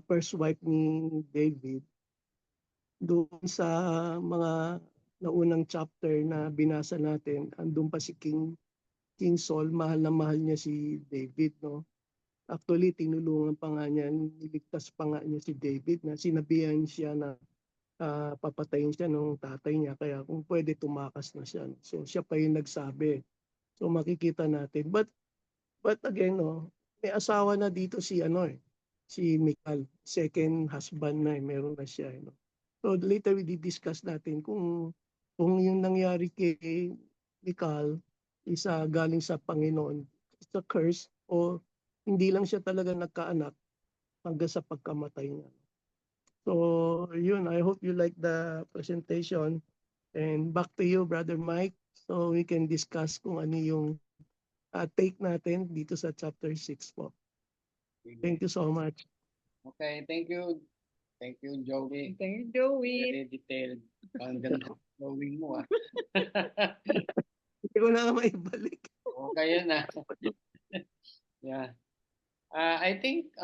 first wife ni David, doon sa mga naunang chapter na binasa natin, andun pa si King Saul, mahal na mahal niya si David, no? Actually, tinulungan pa nga niya, niligtas pa nga niya si David, na sinabihan siya na papatayin siya ng tatay niya, kaya kung pwede tumakas na siya. So siya pa yung nagsabi. So makikita natin. But again, no, may asawa na dito si Michal, second husband na, meron na siya, no. So later we discuss natin kung yung nangyari kay Michal is galing sa Panginoon, it's a curse, o hindi lang siya talaga nagkaanak hanggang sa pagkamatay niya. So yun, I hope you like the presentation. And back to you, Brother Mike, so we can discuss kung ano yung take natin dito sa chapter 6 po. Thank you so much. Okay, thank you. Thank you, Joey. Thank you, Joey. Very detailed. Ang ganda ng drawing mo, ah. Hindi ko na nga maibalik. Okay na. Yeah. I think,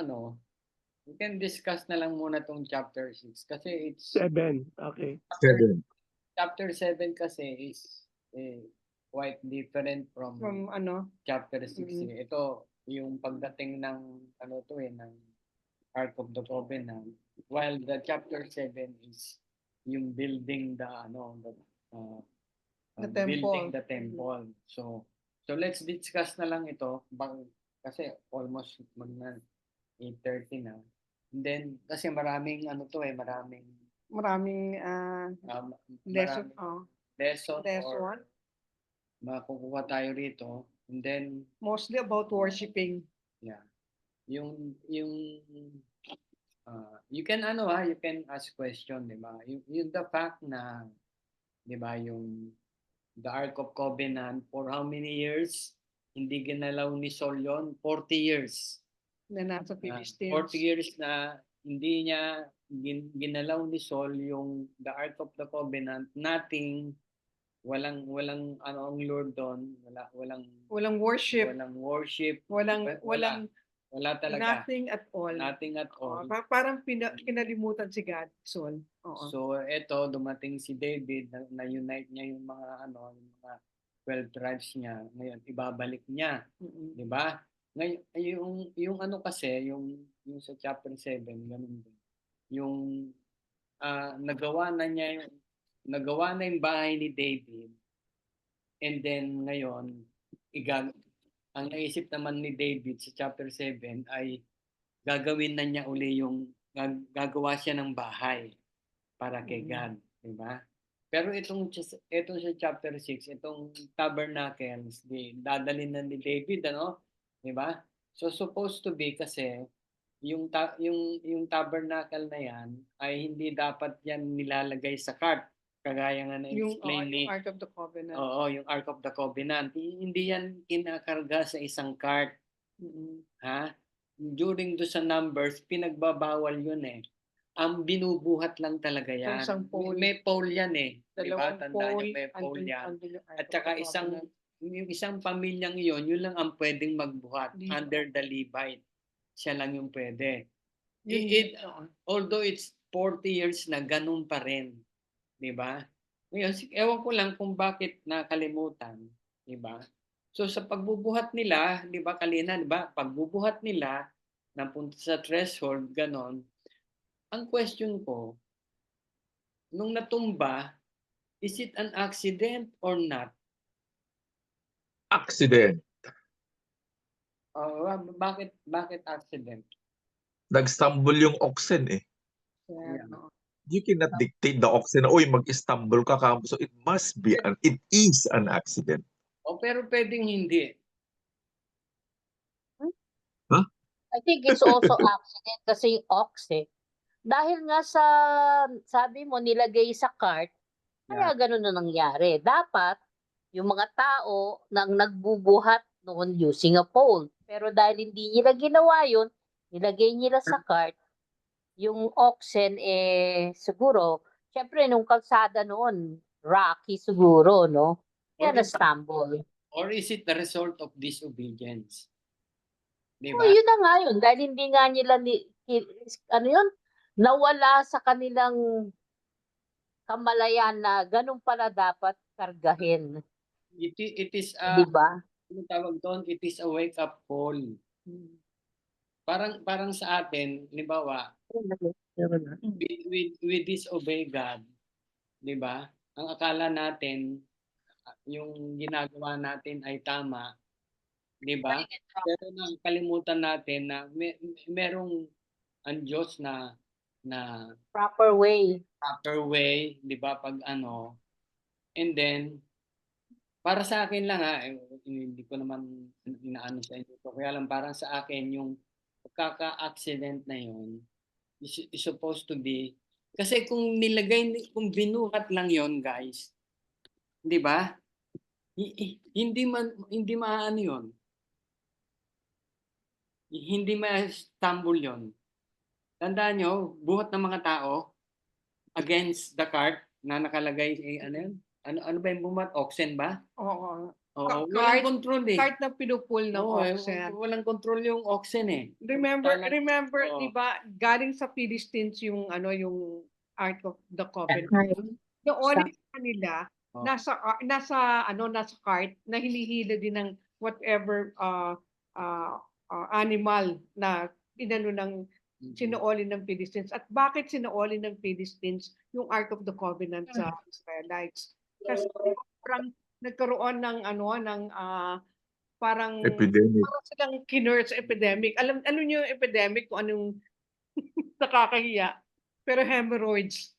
we can discuss na lang muna tong chapter 6 kasi it's 7. Okay. 7. chapter 7 kasi is quite different from From chapter 6. Mhm. Ito yung pagdating ng ng Ark of the Covenant, while the chapter 7 is yung building The building temple. the temple. So let's discuss na lang ito kasi almost magna 8:30 na. And then kasi maraming maraming lesson. lesson Lesson. or makukuha tayo rito. And then Mostly about worshiping. yeah, yung you can ask question, di ba? Yung the fact na, di ba, yung the Ark of Covenant for how many years hindi ginalaw ni Saul yon? 40 years. Na nasa Philistines. 40 years na hindi niya ginalaw ni Saul yung the Ark of the Covenant. Walang ang Lord doon, Walang worship. Walang wala talaga. Nothing at all. Nothing at all. Parang kinalimutan si God, Saul. Oo. So eto dumating si David na unite niya yung mga yung mga 12 tribes niya. Ngayon ibabalik niya, Mm-mm. 'di ba? Ngayon yung kasi yung sa chapter 7 ganun din. Yung nagawa na yung bahay ni David. And then ngayon ang naisip naman ni David sa chapter 7 ay gagawin na niya uli gagawa siya ng bahay para kay God, di ba? Pero itong sa chapter 6, itong tabernacles, dadalhin na ni David, di ba? So supposed to be kasi yung tabernacle na yan ay hindi dapat yan nilalagay sa cart. Kagaya nga na-explain Yung Ark of the Covenant. Oo, yung Ark of the Covenant. Hindi yan kinakarga sa isang cart. Mm-mm. Ha? During sa Numbers, pinagbabawal yun eh. Ang binubuhat lang talaga yan. Isang pole. May pole yan eh. Dalawang Diba? Tandaan niyo, may pole yan. At saka yung isang pamilyang yun lang ang pwedeng magbuhat Levite. under the Levite. Siya lang yung pwede. Although it's 40 years na ganun pa rin. Diba? Ngayon, ewan ko lang kung bakit nakalimutan. Diba? So sa pagbubuhat nila, diba kanina, diba? Pagbubuhat nila, napunta sa threshold, ganon. Ang question ko, nung natumba, is it an accident or not? Accident. Bakit accident? Nag-stumble yung oxen eh. Yeah. You cannot dictate the oxen na, uy, mag-stumble ka ka. So it is an accident. Pero pwedeng hindi. I think it's also accident kasi yung ox eh. Dahil nga sabi mo, nilagay sa cart, kaya ganun na nangyari. Dapat, yung mga tao nang nagbubuhat noon using a pole. Pero dahil hindi nila ginawa yun, nilagay nila sa cart, yung oxen siguro, syempre nung kalsada noon, rocky siguro, no? Kaya na-stumble. Or is it the result of disobedience? Diba? Oh, yun na nga yun. Dahil hindi nga nila, nawala sa kanilang kamalayan na ganun pala dapat kargahin. It is diba? Ano tawag doon? It is a wake-up call. Parang sa atin, halimbawa, we disobey God. Diba? Ang akala natin, yung ginagawa natin ay tama. Diba? Pero nakalimutan natin na merong ang Diyos na proper way, diba? Pag and then, para sa akin lang hindi ko naman inaano sa inyo. Kaya lang parang sa akin yung pagkaka-accident na yun is supposed to be. Kasi kung kung binuhat lang yon guys, di ba? Hindi maano yon. Hindi ma-stumble yon. Tandaan nyo, buhat ng mga tao against the cart na nakalagay, ano yun? Ano ba yung bumat? Oxen ba? Oo. Oo, Cart- walang control eh. Cart na pinupul ng Oo, oxen. walang control yung oxen eh. Remember, Oo. di ba, galing sa Philistines yung yung Ark of the Covenant. Right. Doon sa kanila, Oh. nasa cart na hinihila din ng whatever animal na inano ng sinuoli ng Philistines. At bakit sinuoli ng Philistines yung Ark of the Covenant sa Israelites? Kasi parang nagkaroon ng parang Epidemic. silang kinurse epidemic. Alam niyo yung epidemic kung anong nakakahiya. Pero hemorrhoids.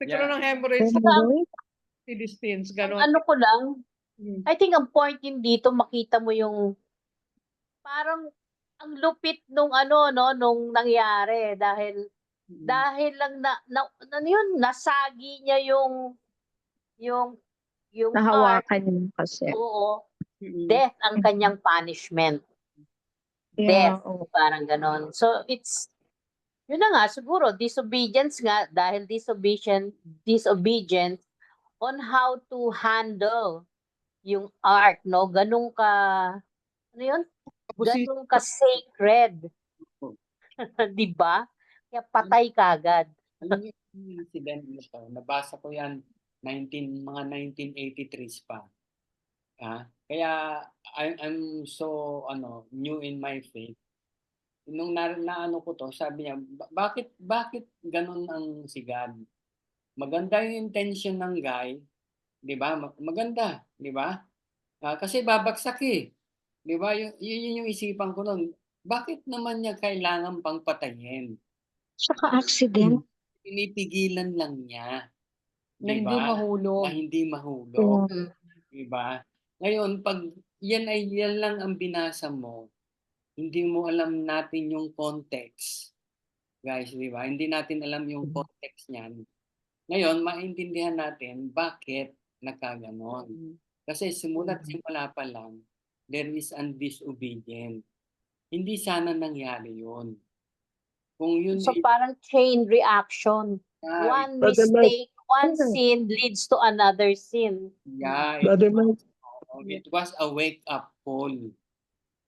Nagkaroon ng hemorrhoids sa Philistines. Ganon. Ano ko lang, Mm. I think ang point din dito, makita mo yung parang ang lupit nung nung nangyari dahil lang nasagi niya yung art. Nahawakan niyo kasi. Oo, death ang kanyang punishment. Yeah, Death, parang ganon. So it's, yun na nga, siguro, disobedience nga, dahil disobedient on how to handle yung art, no? Ganun ka, ano yun? Ganun ka sacred. Di ba? Kaya patay kagad. Alam niyo yung incident na to, nabasa ko yan mga 1983s pa. Kaya I'm so new in my faith. Nung naano ko to, sabi niya, bakit ganun ang si God? Maganda yung intention ng guy, 'di ba? Maganda, 'di ba? Kasi babagsak eh. 'Di ba? Yun yung isipan ko noon. Bakit naman niya kailangan pang patayin? Saka accident. Pinipigilan lang niya. Na Di hindi ba? mahulog. Na hindi mahulog. Mm. Di ba? Ngayon, pag yan lang ang binasa mo, hindi mo alam natin yung context. Guys, di ba? Hindi natin alam yung context niyan. Ngayon, maintindihan natin bakit nagkaganon. Kasi simula pa lang, there is an disobedient. Hindi sana nangyari yun. Kung yun So parang chain reaction. One Brother Mike. mistake, one sin leads to another sin. Yeah, Brother Mike. it was a wake-up call.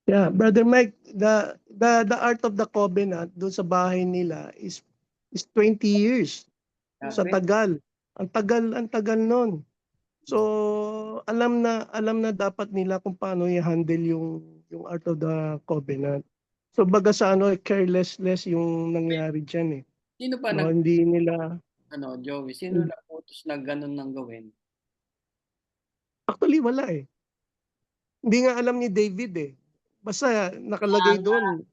Yeah, Brother Mike, the Art of the Covenant doon sa bahay nila is 20 years. Sa tagal. Ang tagal nun. So, alam na dapat nila kung paano i-handle yung Art of the Covenant. So, baga sa carelessness yung nangyari diyan eh. Sino pa Hindi nila Joey, sino nag-utos na ganun nang gawin? actually wala eh. Hindi nga alam ni David eh. Basta nakalagay doon.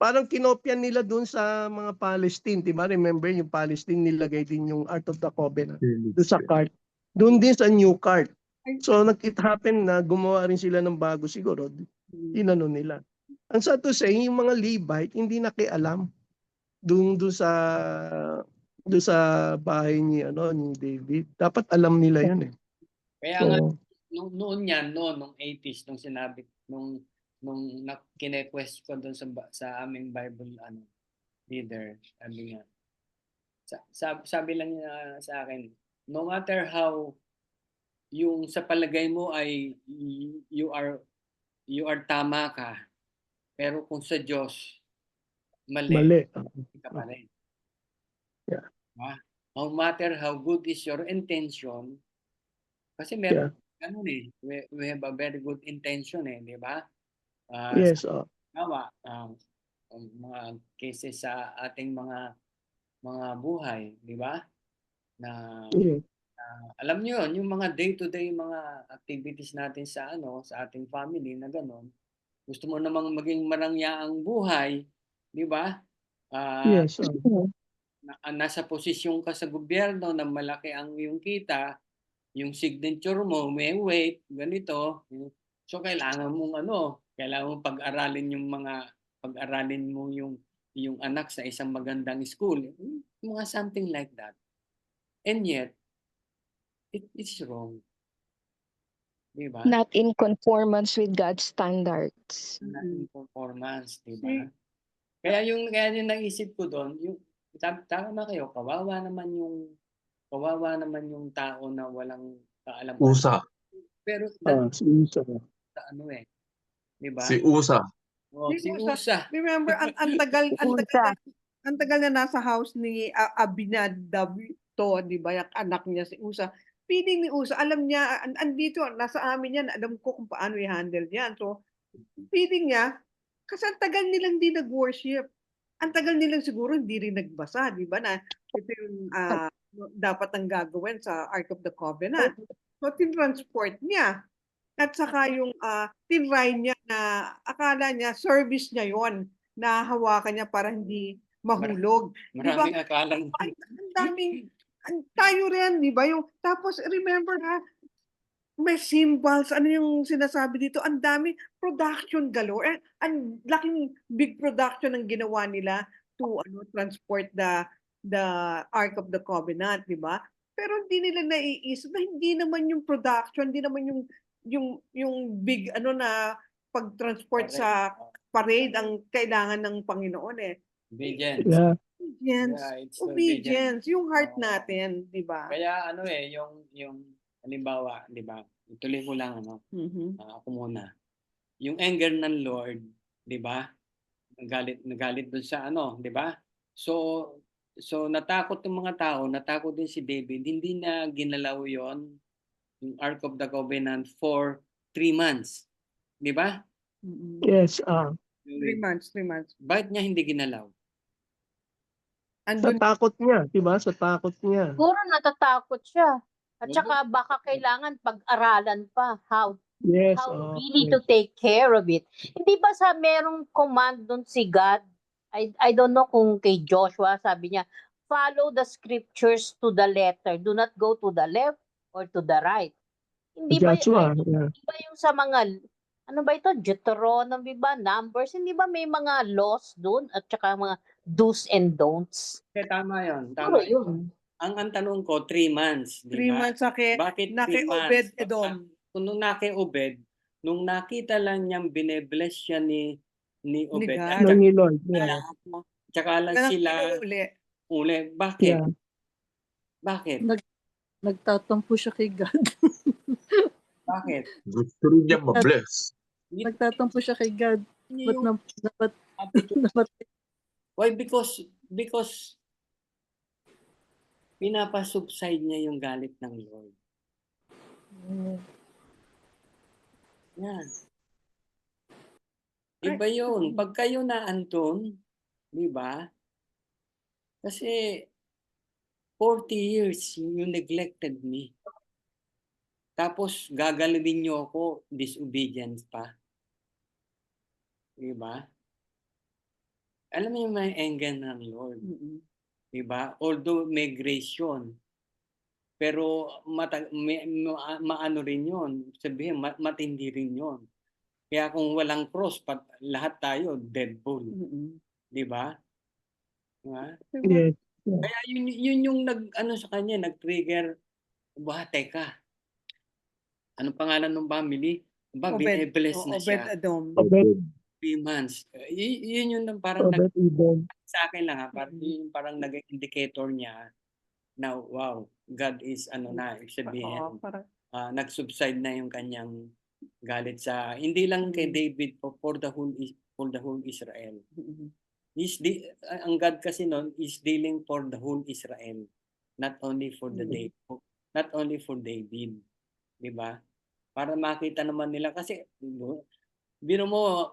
Parang kinopyan nila doon sa mga Palestine, di ba? Remember yung Palestine nilagay din yung Art of the Covenant doon sa cart. Doon din sa new cart. So it happened na gumawa rin sila ng bago siguro. Inano nila. Ang sad to say, yung mga Levite hindi nakialam doon sa bahay ni David. Dapat alam nila yan eh. Kaya nga noon nung 80s nung sinabi nung kine-quest ko doon sa aming Bible leader, sabi nga sabi lang niya sa akin, no matter how yung sa palagay mo ay you are tama ka, pero kung sa Diyos mali ka pa rin. Yeah. No matter how good is your intention, kasi meron ganun eh, we have a very good intention eh, di ba? Yes. Mga cases sa ating mga buhay, di ba? Na alam niyo yun, yung mga day-to-day mga activities natin sa sa ating family na gano'n. Gusto mo namang maging marangyaang buhay, di ba? Yes. Nasa posisyon ka sa gobyerno na malaki ang iyong kita, yung signature mo may weight, ganito. So kailangan mong pag-aralin mo yung yung anak sa isang magandang school, mga something like that. And yet, it is wrong. Di ba? Not in conformance with God's standards. Na in performance, di ba? Si- Kaya yung naisip ko doon, yung tama kayo, kawawa naman yung tao na walang kaalam. Usa. Pero Si Usa. sa ano di ba? Si Usa. Si Usa. Remember, ang tagal na nasa house ni Abinadab to, di ba? Yung anak niya si Usa. Feeling ni Usa, alam niya, andito, nasa amin yan, alam ko kung paano i-handle yan. So, feeling niya, kasi ang tagal nilang di nag-worship. Ang tagal nilang siguro hindi rin nagbasa, di ba? Na ito yung dapat ang gagawin sa Ark of the Covenant. So, tinransport niya. At saka yung tinry niya na akala niya, service niya yon na hawakan niya para hindi mahulog. Maraming akalang. Ang daming, tayo rin, di ba? Tapos, remember may symbols, ano yung sinasabi dito? Ang dami, production galore. Ang laking big production ang ginawa nila to transport the Ark of the Covenant, di ba? Pero hindi nila naiisip na hindi naman yung production, hindi naman yung big na pag-transport sa parade ang kailangan ng Panginoon Obedience. Yeah. Obedience. Yeah, it's Obedience, yung heart Oo. natin, di ba? Kaya yung halimbawa, di ba? Ituloy ko lang ako muna. Yung anger ng Lord, di ba? Nagalit doon sa di ba? So natakot yung mga tao, natakot din si David, hindi na ginalaw yon yung Ark of the Covenant for 3 months. Di ba? Yes. 3 months. Bakit niya hindi ginalaw? Sa Andun, takot niya, di ba? Sa takot niya. Siguro natatakot siya. At saka baka kailangan pag-aralan pa how Yes. really to take care of it. Hindi ba merong command doon si God? I don't know kung kay Joshua sabi niya, follow the scriptures to the letter. Do not go to the left or to the right. Hindi ba Joshua. Yeah. hindi ba yung sa mga ano ba ito? Deuteronomy ba? Numbers? Hindi ba may mga laws doon at saka mga do's and don'ts? Tama yun. Siguro Tama yun. Ang tanong ko, 3 months. Di 3 ba? months Bakit 3 naki months? Obed Edom. Kung nung naki-Obed, nung nakita lang niyang binebless siya ni Obed, God. Ng ni Lord. Yeah. tsaka lang sila uli. Bakit? Yeah. Bakit? Nagtatampo siya kay God. Bakit? Gusto rin niya ma-bless. Nagtatampo siya kay God. Ba't Why? Because pinapasubside niya yung galit ng Lord. Yan. Iba yun. Pag kayo na andun, di ba? Kasi 40 years you neglected me. Tapos gagalawin niyo ako disobedience pa. Di ba? Alam mo yung may anger ng Lord. Di ba? Although may grace yun. Pero maano rin yun. Sabihin, matindi rin yun. Kaya kung walang cross, lahat tayo dead bull. Di ba? Diba? Yes. Kaya yun yung sa kanya, nag-trigger, teka. Anong pangalan ng family? Bine-bless na siya. Obed Edom. 3 months. Yun yung parang sa akin lang parang yung parang naging indicator niya na wow, God is ibig sabihin, nag-subside na yung kanyang galit sa hindi lang kay David for the whole Israel. Ang God kasi noon is dealing for the whole Israel, not only for David, di ba? Para makita naman nila kasi bino mo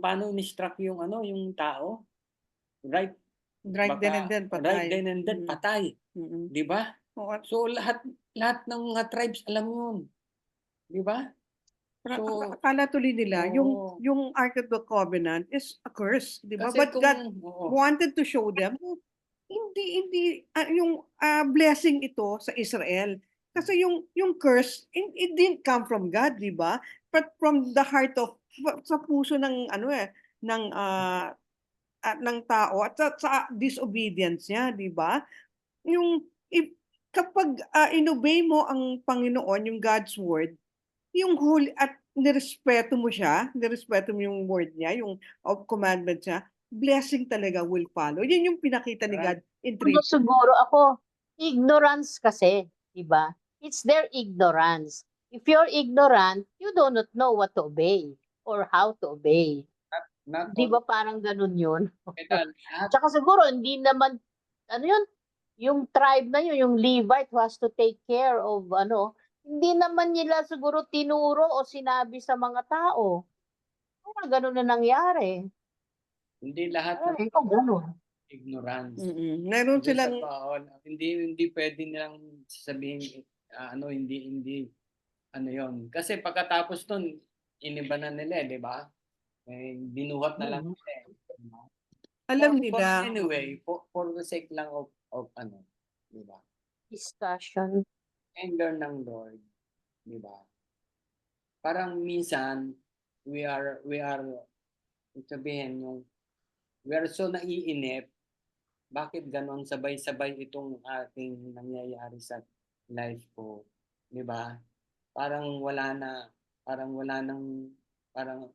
paano in-struck yung tao? Right then and then patay. Di ba? So lahat ng mga tribes alam yun. Di ba? So, akala tuloy nila yung Ark of the Covenant is a curse, di ba? But God wanted to show them hindi yung blessing ito sa Israel. Kasi yung curse it didn't come from God, di ba? But from the heart of sa puso ng ng tao at sa disobedience niya, di ba? Yung kapag inobey mo ang Panginoon, yung God's word, yung huli at nirespeto mo siya, nirespeto mo yung word niya, yung commandment niya, blessing talaga will follow. Yun yung pinakita ni God in Ano 3. siguro ako, ignorance kasi, di ba? It's their ignorance. If you're ignorant, you do not know what to obey or how to obey. Not Di ba parang ganun yun? lahat Tsaka siguro, hindi naman, ano yun, yung tribe na yun, yung Levite who has to take care of, hindi naman nila siguro tinuro o sinabi sa mga tao. Kaya ganun na nangyari. hindi lahat ng Ay, ganun. ignorance. Meron Doon sa silang hindi pwede nilang sasabihin hindi ano yon. Kasi pagkatapos nun, iniba na nila, di ba? Binuhat na lang nila. Di ba? alam For nila. anyway, for the sake lang of di ba? Discussion. Anger ng Lord, di ba? Parang minsan we are sabihin we are so naiinip. Bakit ganon sabay-sabay itong ating nangyayari sa life ko, di ba? Parang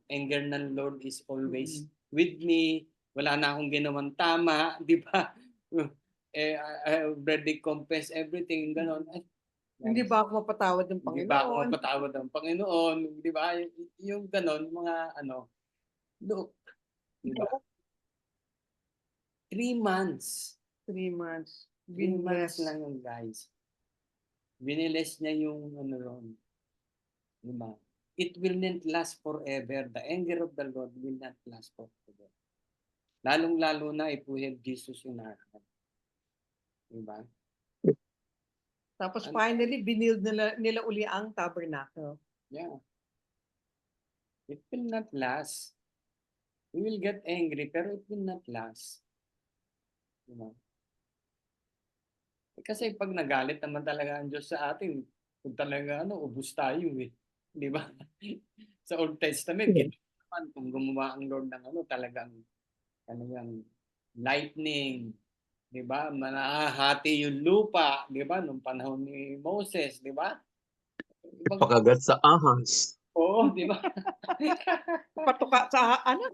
anger ng Lord is always with me. Wala na akong ginawang tama, di ba? I already confess everything, ganon. Hindi ba ako mapatawad ng Hindi ba ako Panginoon? mapatawad ng Panginoon? Di ba? Yung ganon, mga look, di ba? 3 months. 3 months. 3 months Binless. lang yung guys. Biniles niya yung ron. Di ba? It will not last forever. The anger of the Lord will not last forever. Lalong-lalo na if we have Jesus in our heart. Di ba? Tapos finally, binild nila uli ang tabernacle. Yeah. It will not last. We will get angry, pero it will not last. Di ba? Kasi pag nagalit naman talaga ang Diyos sa atin, kung talaga ubos tayo eh. Di ba? Sa Old Testament, naman kung gumawa ang Lord ng talagang lightning, di ba? Manahati yung lupa, di ba? Nung panahon ni Moses, di ba? Pakagat sa ahas. Oo, di ba? Patuka sa ano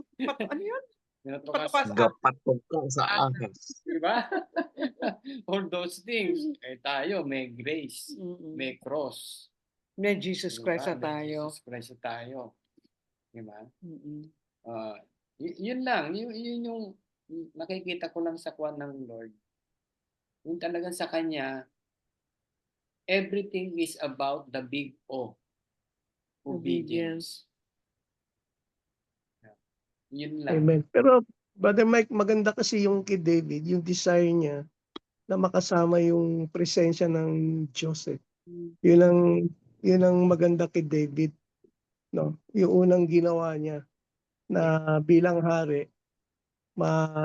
yun? Patuka sa Gapatuka sa ahas. Di ba? All those things. Tayo, may grace, may cross. May Jesus Christ na tayo. Jesus Christ tayo. Di ba? Yun lang. Yun yung nakikita ko lang sa kwan ng Lord. Yung talagang sa Kanya, everything is about the big O. Obedience. Yun lang. Amen. Pero Brother Mike, maganda kasi yung kay David, yung desire niya na makasama yung presensya ng Diyos eh. Yun ang maganda kay David, no? Yung unang ginawa niya na bilang hari,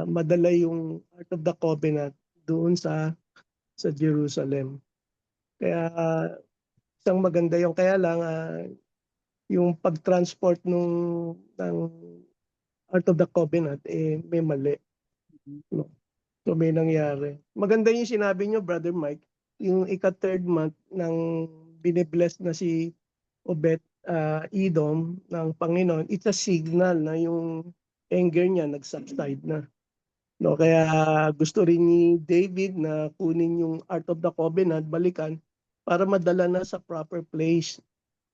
madala yung Ark of the Covenant doon sa Jerusalem. Kaya isang maganda yung kaya lang yung pag-transport ng Ark of the Covenant may mali. No? So may nangyari. Maganda yung sinabi niyo, Brother Mike, yung ika-third month nang binibless na si Obed Edom ng Panginoon, it's a signal na yung anger niya nag-subside na. No, kaya gusto rin ni David na kunin yung Ark of the Covenant, balikan para madala na sa proper place.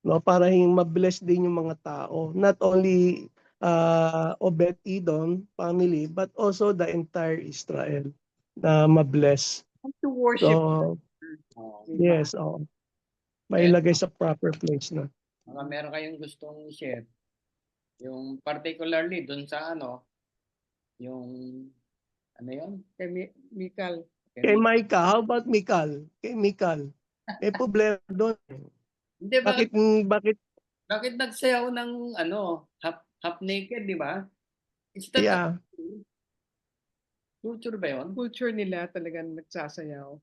No, para ma-bless din yung mga tao. Not only Obed Edom family but also the entire Israel na ma-bless. To worship. So, yes, mailagay sa proper place na. Meron kayong gustong share? Yung particularly dun sa yung yun? Kay Mikal. Kay Micah, how about Mikal? Kay Mikal. May problema doon. Hindi, Bakit nagsayaw ng half naked, di ba? Is that yeah. culture ba yun? Culture nila talagang nagsasayaw.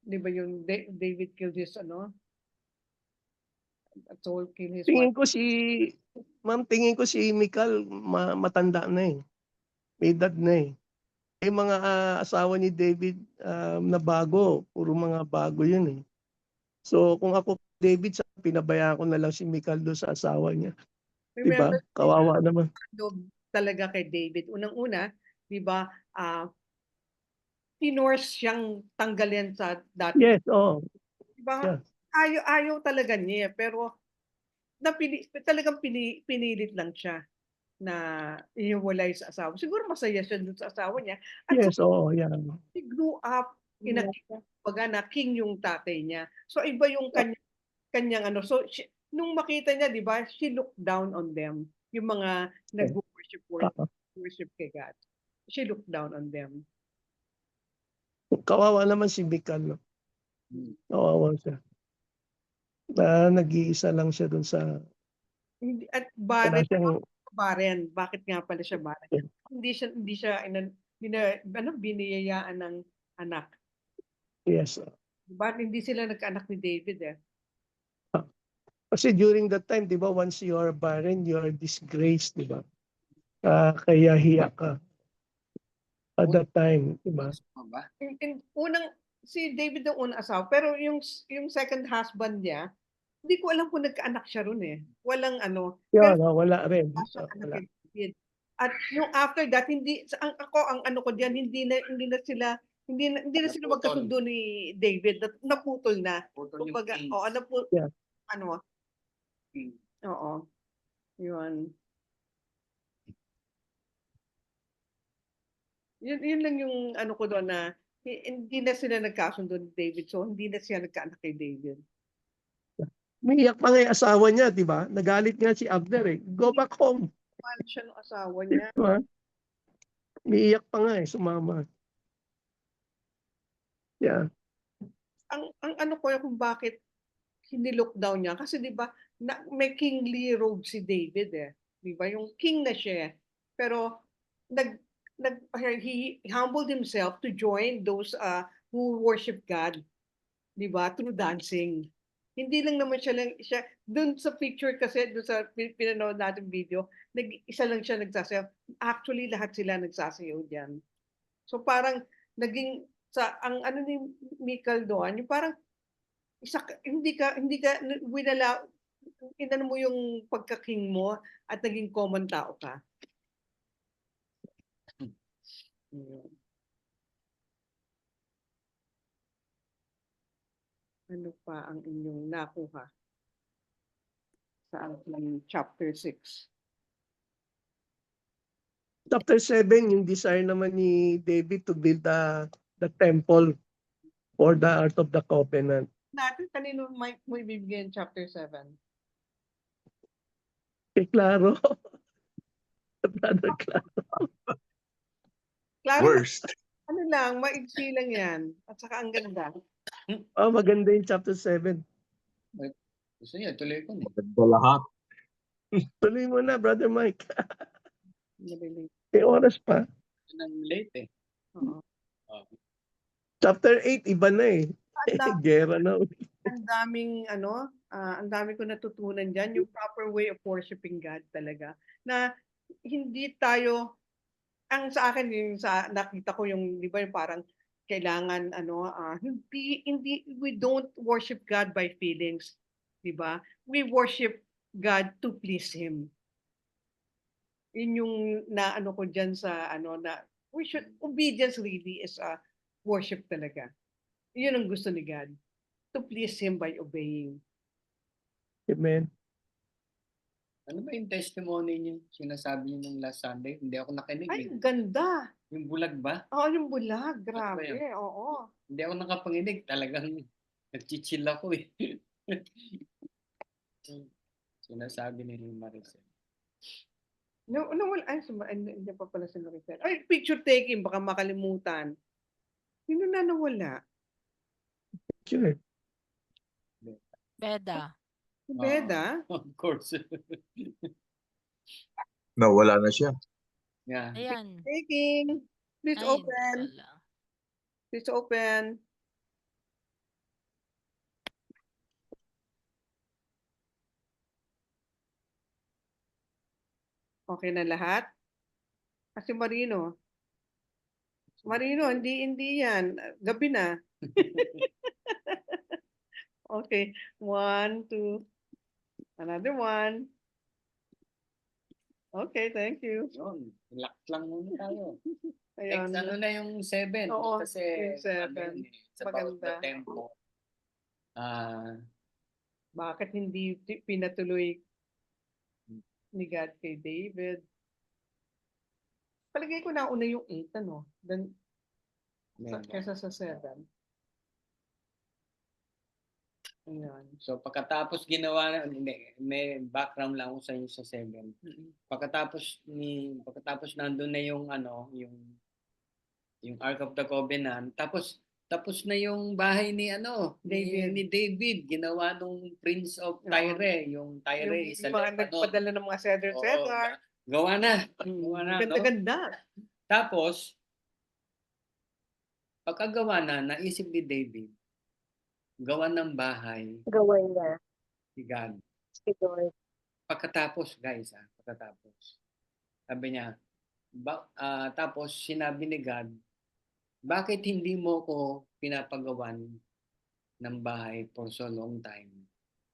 Di ba yung David Killed his So kill his Tingin wife. ko tingin ko si Mikal matanda na eh. May edad na eh. Yung mga asawa ni David na bago, puro mga bago yun eh. So kung ako David, pinabayaan ko na lang si Mikal doon sa asawa niya. Remember, Diba? Kawawa naman. loob talaga kay David. Unang-una, di ba, tinorse siyang tanggalin sa dati. Yes, oo. Di ba? Yeah. Ayaw talaga niya, pero talagang pinilit lang siya na ihiwalay sa asawa. Siguro masaya siya dun sa asawa niya. At Yes, oo. Yeah. he grew up in a na king yung tatay niya. So iba yung kanyang ano. So nung makita niya, di ba, she looked down on them. Yung mga nag-worship kay God. She looked down on them. Kawawa naman si Mikal. No? Kawawa siya. Nag-iisa lang siya doon sa... At Wala siyang... Baren. Bakit nga pala siya Baren? Yeah. Hindi siya biniyayaan ng anak. Yes. Bakit hindi sila nagkaanak ni David eh? Kasi during that time, di ba, once you are barren, you are disgraced, di ba? Kaya hiya ka. At that time, di ba? Unang, si David ang unang asawa, pero yung second husband niya, hindi ko alam kung nagkaanak siya ron eh. Walang ano. Yeah, Pero wala rin. wala. At yung after that, ang ano ko diyan, hindi na sila magkasundo ni David. Naputol na. Kumbaga, Yeah. ano, oo. Yun. Yun lang yung ano ko doon na hindi na sila nagkasundo ni David. So, hindi na siya nagkaanak kay David. Umiiyak pa nga yung asawa niya, di ba? Nagalit nga si Abner eh. Go back home. Mahal siya ng asawa niya. Di ba? Umiiyak pa nga eh, sumama. Yeah. Ang ano ko kung bakit hinilockdown niya. Kasi di ba, may kingly robe si David eh. Di ba? Yung king na siya. Pero, he humbled himself to join those who worship God. Di ba? Through dancing. Hindi lang naman siya dun sa picture kasi, dun sa pinanood natin video, isa lang siya nagsasayaw. Actually, lahat sila nagsasayaw diyan. So parang naging ang ano ni Mikal doon, yung parang hindi ka inano mo yung pagka-king mo at naging common tao ka. Ano pa ang inyong nakuha sa ating chapter 6? Chapter 7, yung desire naman ni David to build the temple for the Ark of the Covenant. Natin, kanino mo ibibigyan chapter 7? Klaro. Brother Klaro. Klaro, Worst. ano lang, maigsi lang yan. At saka ang ganda. Maganda yung chapter 7. Gusto niya, tuloy ko. Maganda lahat. Tuloy mo na, Brother Mike. Nabiling. May oras pa. Nang late eh. Oo. Chapter 8, iba na eh. Gera na. Ang daming ang dami ko natutunan diyan, yung proper way of worshiping God talaga. Na hindi tayo sa akin yung nakita ko yung di ba yung parang kailangan hindi we don't worship God by feelings, di ba? We worship God to please him. Yun yung naano ko diyan sa na obedience really is worship talaga. Yun ang gusto ni God. To please him by obeying. Amen. Ano ba yung testimony niyo? Sinasabi niyo nung last Sunday? Hindi ako nakinig. Ay, ganda. Yung bulag ba? Oo, yung bulag. Ano ba Grabe. yun? Oo. Hindi ako nakapanginig. Talagang nagchichill ako eh. Sinasabi ni Maricel. Hindi pa pala si Maricel. Ay, picture taking. Baka makalimutan. Sino na nawala? Sure. Beda. Si Beda? Of course. Nawala na siya. Yeah. Ayan. Taking. Please Ay, open. wala. Please open. Okay na lahat? Kasi Marino, hindi yan. Gabi na. Okay. 1, 2. Another one. Okay, thank you. Yun, relax lang muna tayo. Ayun. Next, ano na yung 7? Oo, Kasi, yung 7. ano yun eh, it's about the Maganda. tempo. Bakit hindi pinatuloy ni God kay David? Palagay ko nauna yung 8, ano? Then, kesa sa 7. Ayan. So, pagkatapos ginawa na, hindi, may background lang ako sa inyo sa 7. Pagkatapos nandun na yung ano, yung Ark of the Covenant, tapos na yung bahay ni ano, ni David, ginawa nung Prince of Tyre, yung Tyre Yung sa mga Lebanon. nagpadala ng mga cedar. Gawa na. No? Ganda-ganda. Tapos, pagkagawa na, naisip ni David, gawa ng bahay Gawin niya. si God. Siguro. Pagkatapos, guys, pagkatapos, sabi niya, tapos sinabi ni God, bakit hindi mo ko pinapagawan ng bahay for so long time?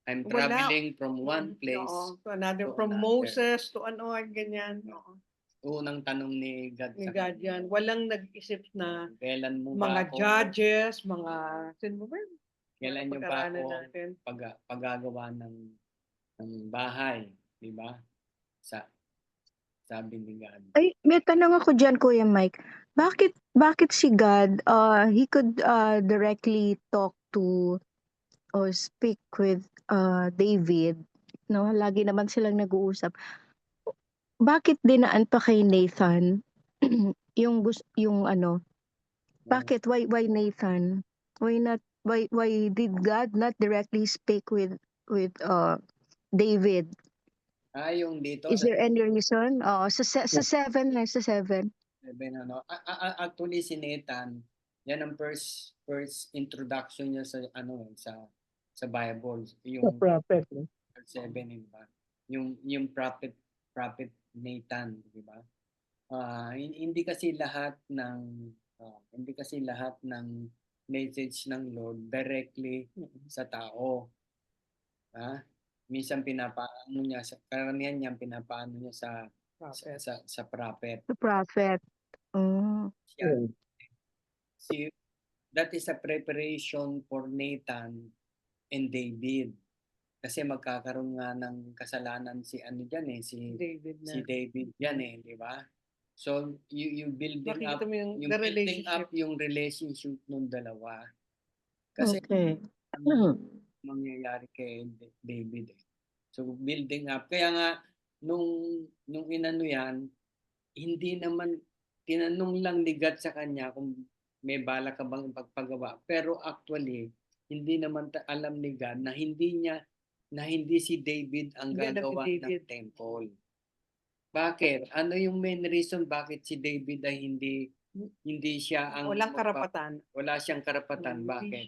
I'm traveling from one place to another. to From another. Moses to ano, ganyan. Unang tanong ni God Ni sa God kanya, yan. Walang nag-isip na kailan mo ba mga ako, judges, mga... Sino ba? kailan niyo ba Pag-aralan ako natin. paggagawa ng bahay, di ba? Sabi ni God. Ay, may tanong ako dyan, Kuya Mike. Bakit si God, he could directly talk to or speak with David, no? Lagi naman silang nag-uusap. Bakit dinaan pa kay Nathan yung ano? Bakit why Nathan? Why did God not directly speak with David? Yung dito Is there any reason? Sa 7 na, sa 7. ano, actually si Nathan, yan ang first introduction niya sa ano sa Bible, Sa yung prophet. No? 7, di ba? Yung prophet Nathan, di ba? Hindi kasi lahat ng message ng Lord directly sa tao. Minsan pinapaano niya karamihan niya pinapaano niya sa prophet. The prophet. Oh. Yan. That is a preparation for Nathan and David. Kasi magkakaroon nga ng kasalanan si David yan di ba? So you building up yung relationship ng dalawa. Kasi Okay. mangyayari kay David. So building up. Kaya nga nung inano yan, hindi naman tinanong lang ni God sa kanya kung may bala ka bang ipagpagawa. Pero actually, hindi naman alam ni God na hindi si David ang gagawa ng temple. Bakit? Ano yung main reason bakit si David ay hindi siya ang Walang karapatan. wala siyang karapatan? Bakit?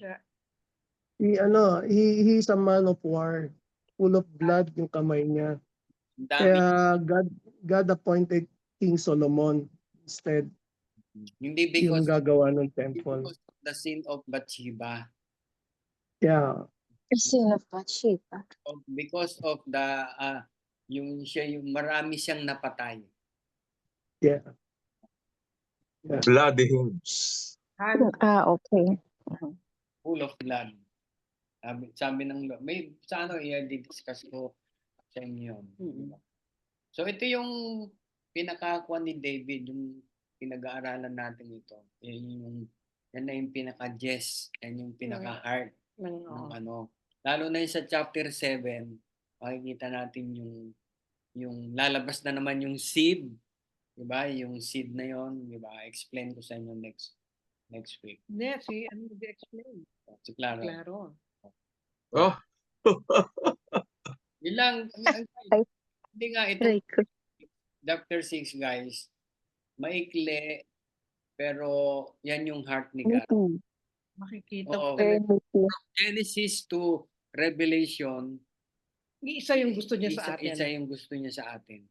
He's a man of war. Full of blood yung kamay niya. Kaya God appointed King Solomon instead. Hindi Yung because gagawa ng temple. because of the sin of Bathsheba. Yeah. Sin of Bathsheba. Because of the yung marami siyang napatay. Yeah. Bloody hands. Okay. Full of blood. Sabi ng Lord. May sa ano i-discuss ko sa inyo yun. So ito yung pinakakuha ni David, yung pinag-aaralan natin ito. Yan na yung pinaka-gist, yan yung pinaka-heart ng ano. Lalo na yung sa chapter 7, makikita natin yung lalabas na naman yung seed, 'di ba? Yung seed na yon, 'di ba? Explain ko sa inyo next week. Ano mag-explain? Si Claro. Oh. Yun lang. Hindi nga ito. Chapter 6, guys. Maikli, pero yan yung heart ni God. Makikita Oo. ko Genesis to Revelation, isa yung gusto niya sa atin. Isa yung gusto niya sa atin.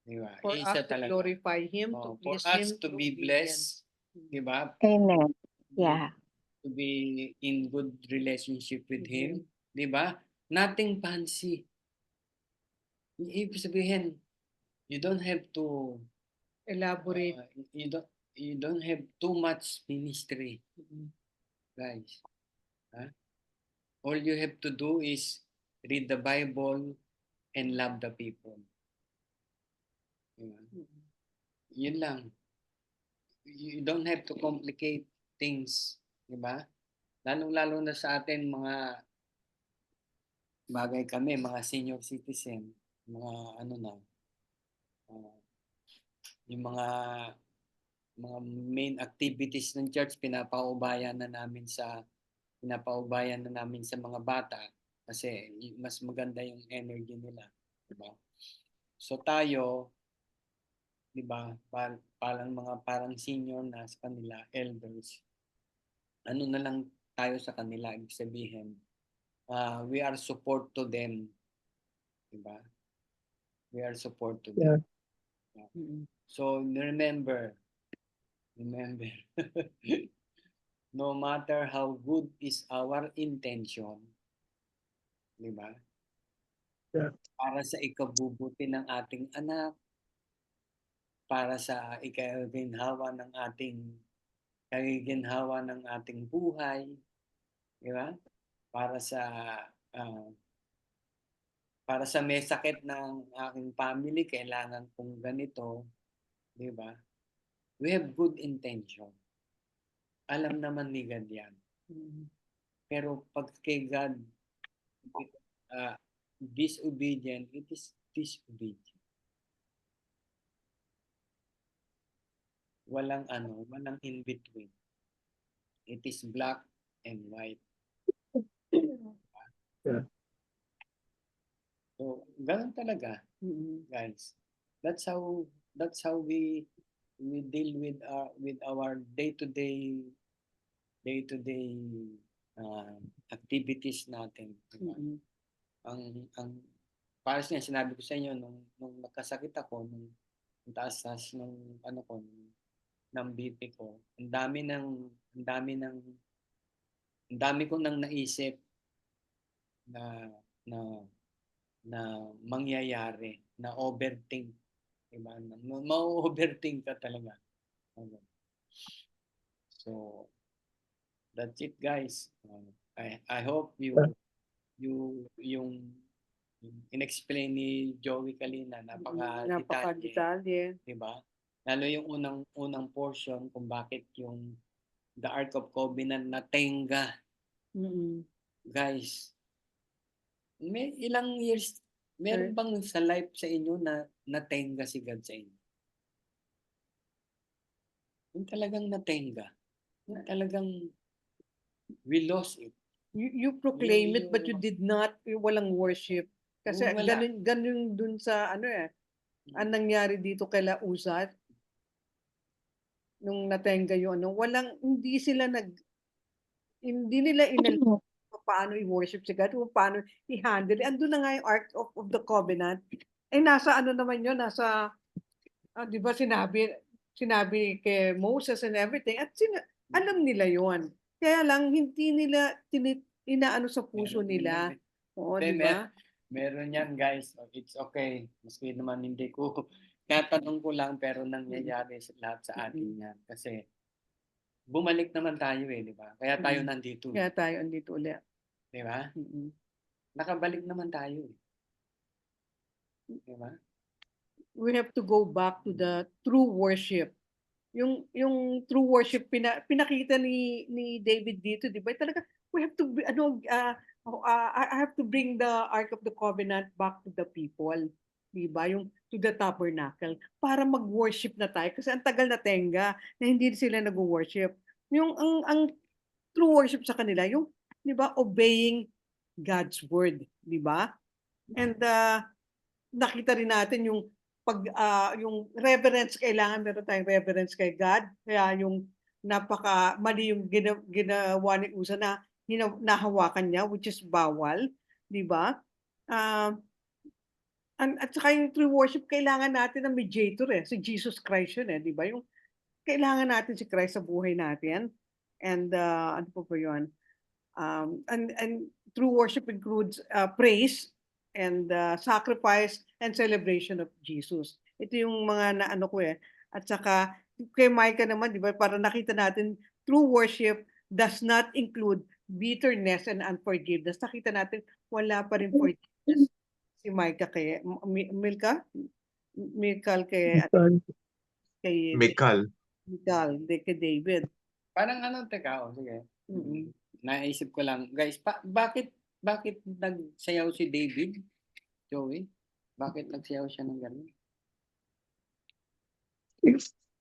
Di ba? For Isa us to talaga. glorify Him, For to please us Him, to to be obedient. blessed, di ba? Amen. Yeah. To be in good relationship with Him, Mhm. di ba? Nothing fancy. Ibig sabihin, you don't have to Elaborate. you don't have too much ministry, Mhm. guys. All you have to do is read the Bible and love the people. Diba? Mhm. Yun lang. You don't have to complicate things, di ba? Lalong-lalo na sa atin mga bagay kami, mga senior citizen, mga ano na, yung mga main activities ng church pinapaubayan na namin sa mga bata kasi mas maganda yung energy nila, di ba? So tayo, di ba, parang senior na sa kanila, elders. Ano na lang tayo sa kanila, ibig sabihin, we are support to them, di ba? We are support to them. Mhm. So remember, no matter how good is our intention, di ba? Yeah. Para sa ikabubuti ng ating anak, para sa ikaginhawa ng ating buhay, di ba? Para sa may sakit ng aking family, kailangan kong ganito, di ba? We have good intention. Alam naman ni God yan. Mhm. Pero pag kay God, disobedient, it is disobedient. Walang in between. It is black and white. Yeah. So, ganun talaga, Mhm. guys. That's how we deal with our day-to-day activities natin. Diba? Mhm. Ang pares niya sinabi ko sa inyo nung nagkasakit ako nung taas ng BP ko. Ang dami ko nang naisip na mangyayari, na overthink, diba? Ma-overthink ka talaga. So that's it, guys. I hope yung inexplain ni Joey kanina, napaka-detalye, Napaka-detalye. di ba? Lalo yung unang portion kung bakit yung the Ark of Covenant na tenga. Mhm. Guys, may ilang years, meron bang sa life sa inyo na natenga si God sa inyo? Yung talagang natenga. Yung talagang we lost it. You proclaim it but you did not, walang worship. Kasi Wala. ganun dun sa ang nangyari dito kay Lausat nung natenga yung hindi nila paano i-worship si God o paano i-handle. Andun na nga yung Ark of the Covenant. Nasa naman yun, di ba sinabi kay Moses and everything at alam nila yon. Kaya lang hindi nila inaano sa puso nila. Oo, di ba? Meron yan, guys. It's okay. Maski naman hindi ko tatanong ko lang pero nangyayari lahat sa atin yan. Kasi bumalik naman tayo di ba? Kaya tayo nandito. Kaya tayo andito ulit. Di ba? Nakabalik naman tayo. Di ba? We have to go back to the true worship. Yung true worship pinakita ni David dito, di ba? Talaga we have to I have to bring the Ark of the Covenant back to the people, di ba? Yung to the tabernacle para mag-worship na tayo kasi ang tagal na tenga na hindi sila nag-worship. Yung ang true worship sa kanila, yung di ba obeying God's word, di ba? And nakita rin natin yung yung reverence, kailangan meron tayong reverence kay God. Kaya yung mali yung ginawa ni Usa na nahawakan niya, which is bawal, di ba? At saka yung true worship, kailangan natin ng mediator si Jesus Christ yun di ba? Yung kailangan natin si Christ sa buhay natin. And ano po ba yun? And true worship includes praise and sacrifice and celebration of Jesus. Ito yung mga naano ko At saka kay Micah naman, di ba, para nakita natin, true worship does not include bitterness and unforgiveness. Nakita natin, wala pa rin forgiveness si Micah kay Milka? Michael kay Mikal. kay David. Parang teka, sige. Naisip ko lang, guys, bakit nagsayaw si David, Joey? Bakit nagsayaw siya ng gano'n?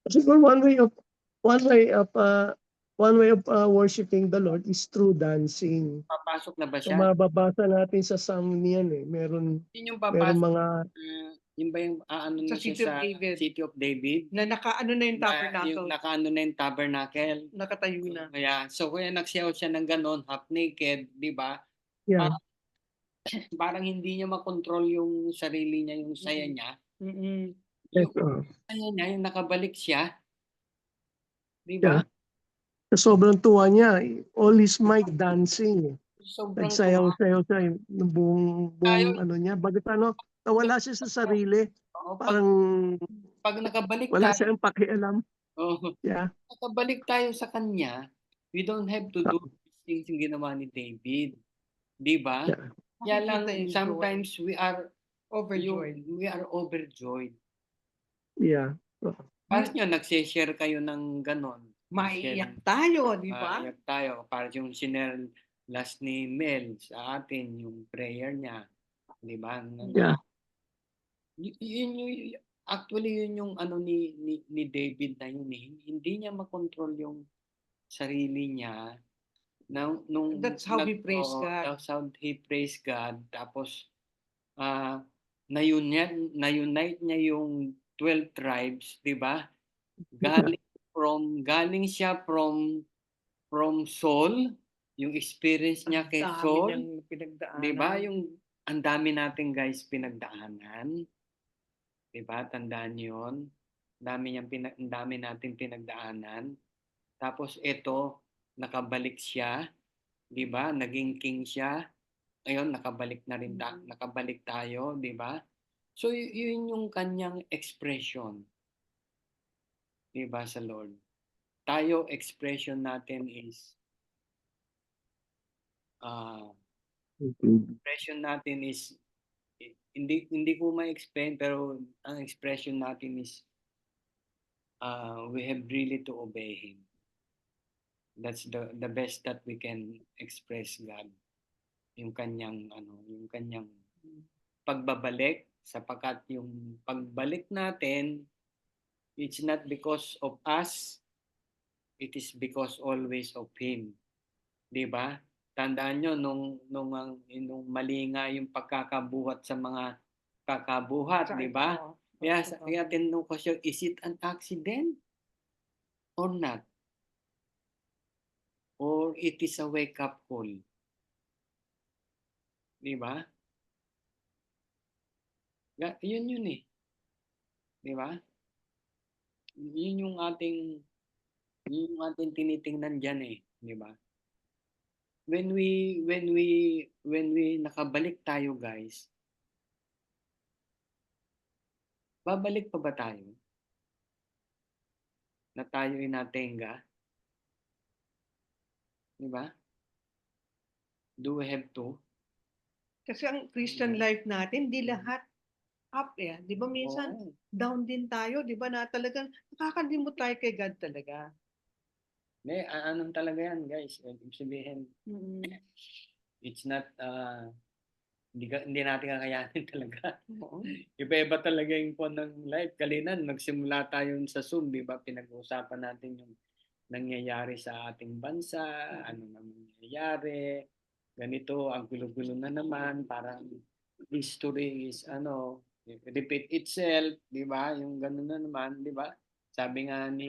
Siguro one way of worshiping the Lord is through dancing. Papasok na ba So siya? mababasa natin sa Psalm niyan Meron Yun yung meron papasok, mga yun ba yung Sa na City siya of sa David. City of David? Na nakaano na yung Na tabernacle. yung nakaano na yung tabernacle. Nakatayo na. Kaya nagsiyaw siya ng ganon, half naked, di ba? yeah. Parang hindi niya makontrol yung sarili niya, yung saya niya. Yes, Yung saya niya, yung nakabalik siya. Di ba? Yeah. Sa sobrang tuwa niya, all his might dancing. Sobrang Nagsayaw-sayaw siya yung buong Tayo- ano niya. Bakit nawala siya sa sarili. Oo, Parang pag nakabalik wala tayo, siyang pakialam. oh, Yeah. nakabalik tayo sa kanya, we don't have to do things yung ginawa ni David. Di ba? Yeah. Kaya lang, Makikita yung sometimes we are overjoyed. Yeah. Paano nyo, nagsishare kayo ng ganon? Maiiyak tayo, di ba? Maiiyak tayo. Para yung sinare last ni Mel sa atin, yung prayer niya. Di ba? Yeah. Actually, yun yung ni David na yun Hindi niya makontrol yung sarili niya. That's how he praised God. That's how he praised God. Tapos, na-unite niya yung 12 tribes, di ba? Galing siya from Saul, yung experience niya kay Saul, di ba? Yung ang dami natin guys pinagdaanan. Di ba? Tandaan niyo 'yon. Ang dami natin pinagdaanan. Tapos ito, nakabalik siya, di ba? Naging king siya. Ngayon nakabalik na rin nakabalik tayo, di ba? So yun yung kanyang expression. Di ba sa Lord? Tayo expression natin is hindi ko ma-explain, pero ang expression natin is we have really to obey Him. That's the best that we can express God. Yung kanyang pagbabalik, sapagkat yung pagbalik natin, it's not because of us, it is because always of Him. Di ba? Tandaan nyo, nung mali nga yung pagkakabuhat sa mga kakabuhat, di ba? Kaya tinanong ko siya, is it an accident or not? Or it is a wake-up call? Di ba? Yun Di ba? Yun yung ating tinitingnan diyan di ba? When we nakabalik tayo, guys, babalik pa ba tayo? Na tayo ay natenga? Di ba? Do we have to? Kasi ang Christian life natin, di lahat up Di ba minsan down din tayo, di ba, na talagang nakakalimot tayo kay God talaga. Anong talaga yan, guys? Ibig sabihin, it's not, hindi natin kakayanin talaga. Iba-iba talaga yung po ng life. Kalinan, nagsimula tayo sa Zoom, di ba? Pinag-uusapan natin yung nangyayari sa ating bansa, ano naman nangyayari, ganito, ang gulo-gulo na naman, parang history is, repeat itself, di ba? Yung gano'n na naman, di ba? Sabi nga ni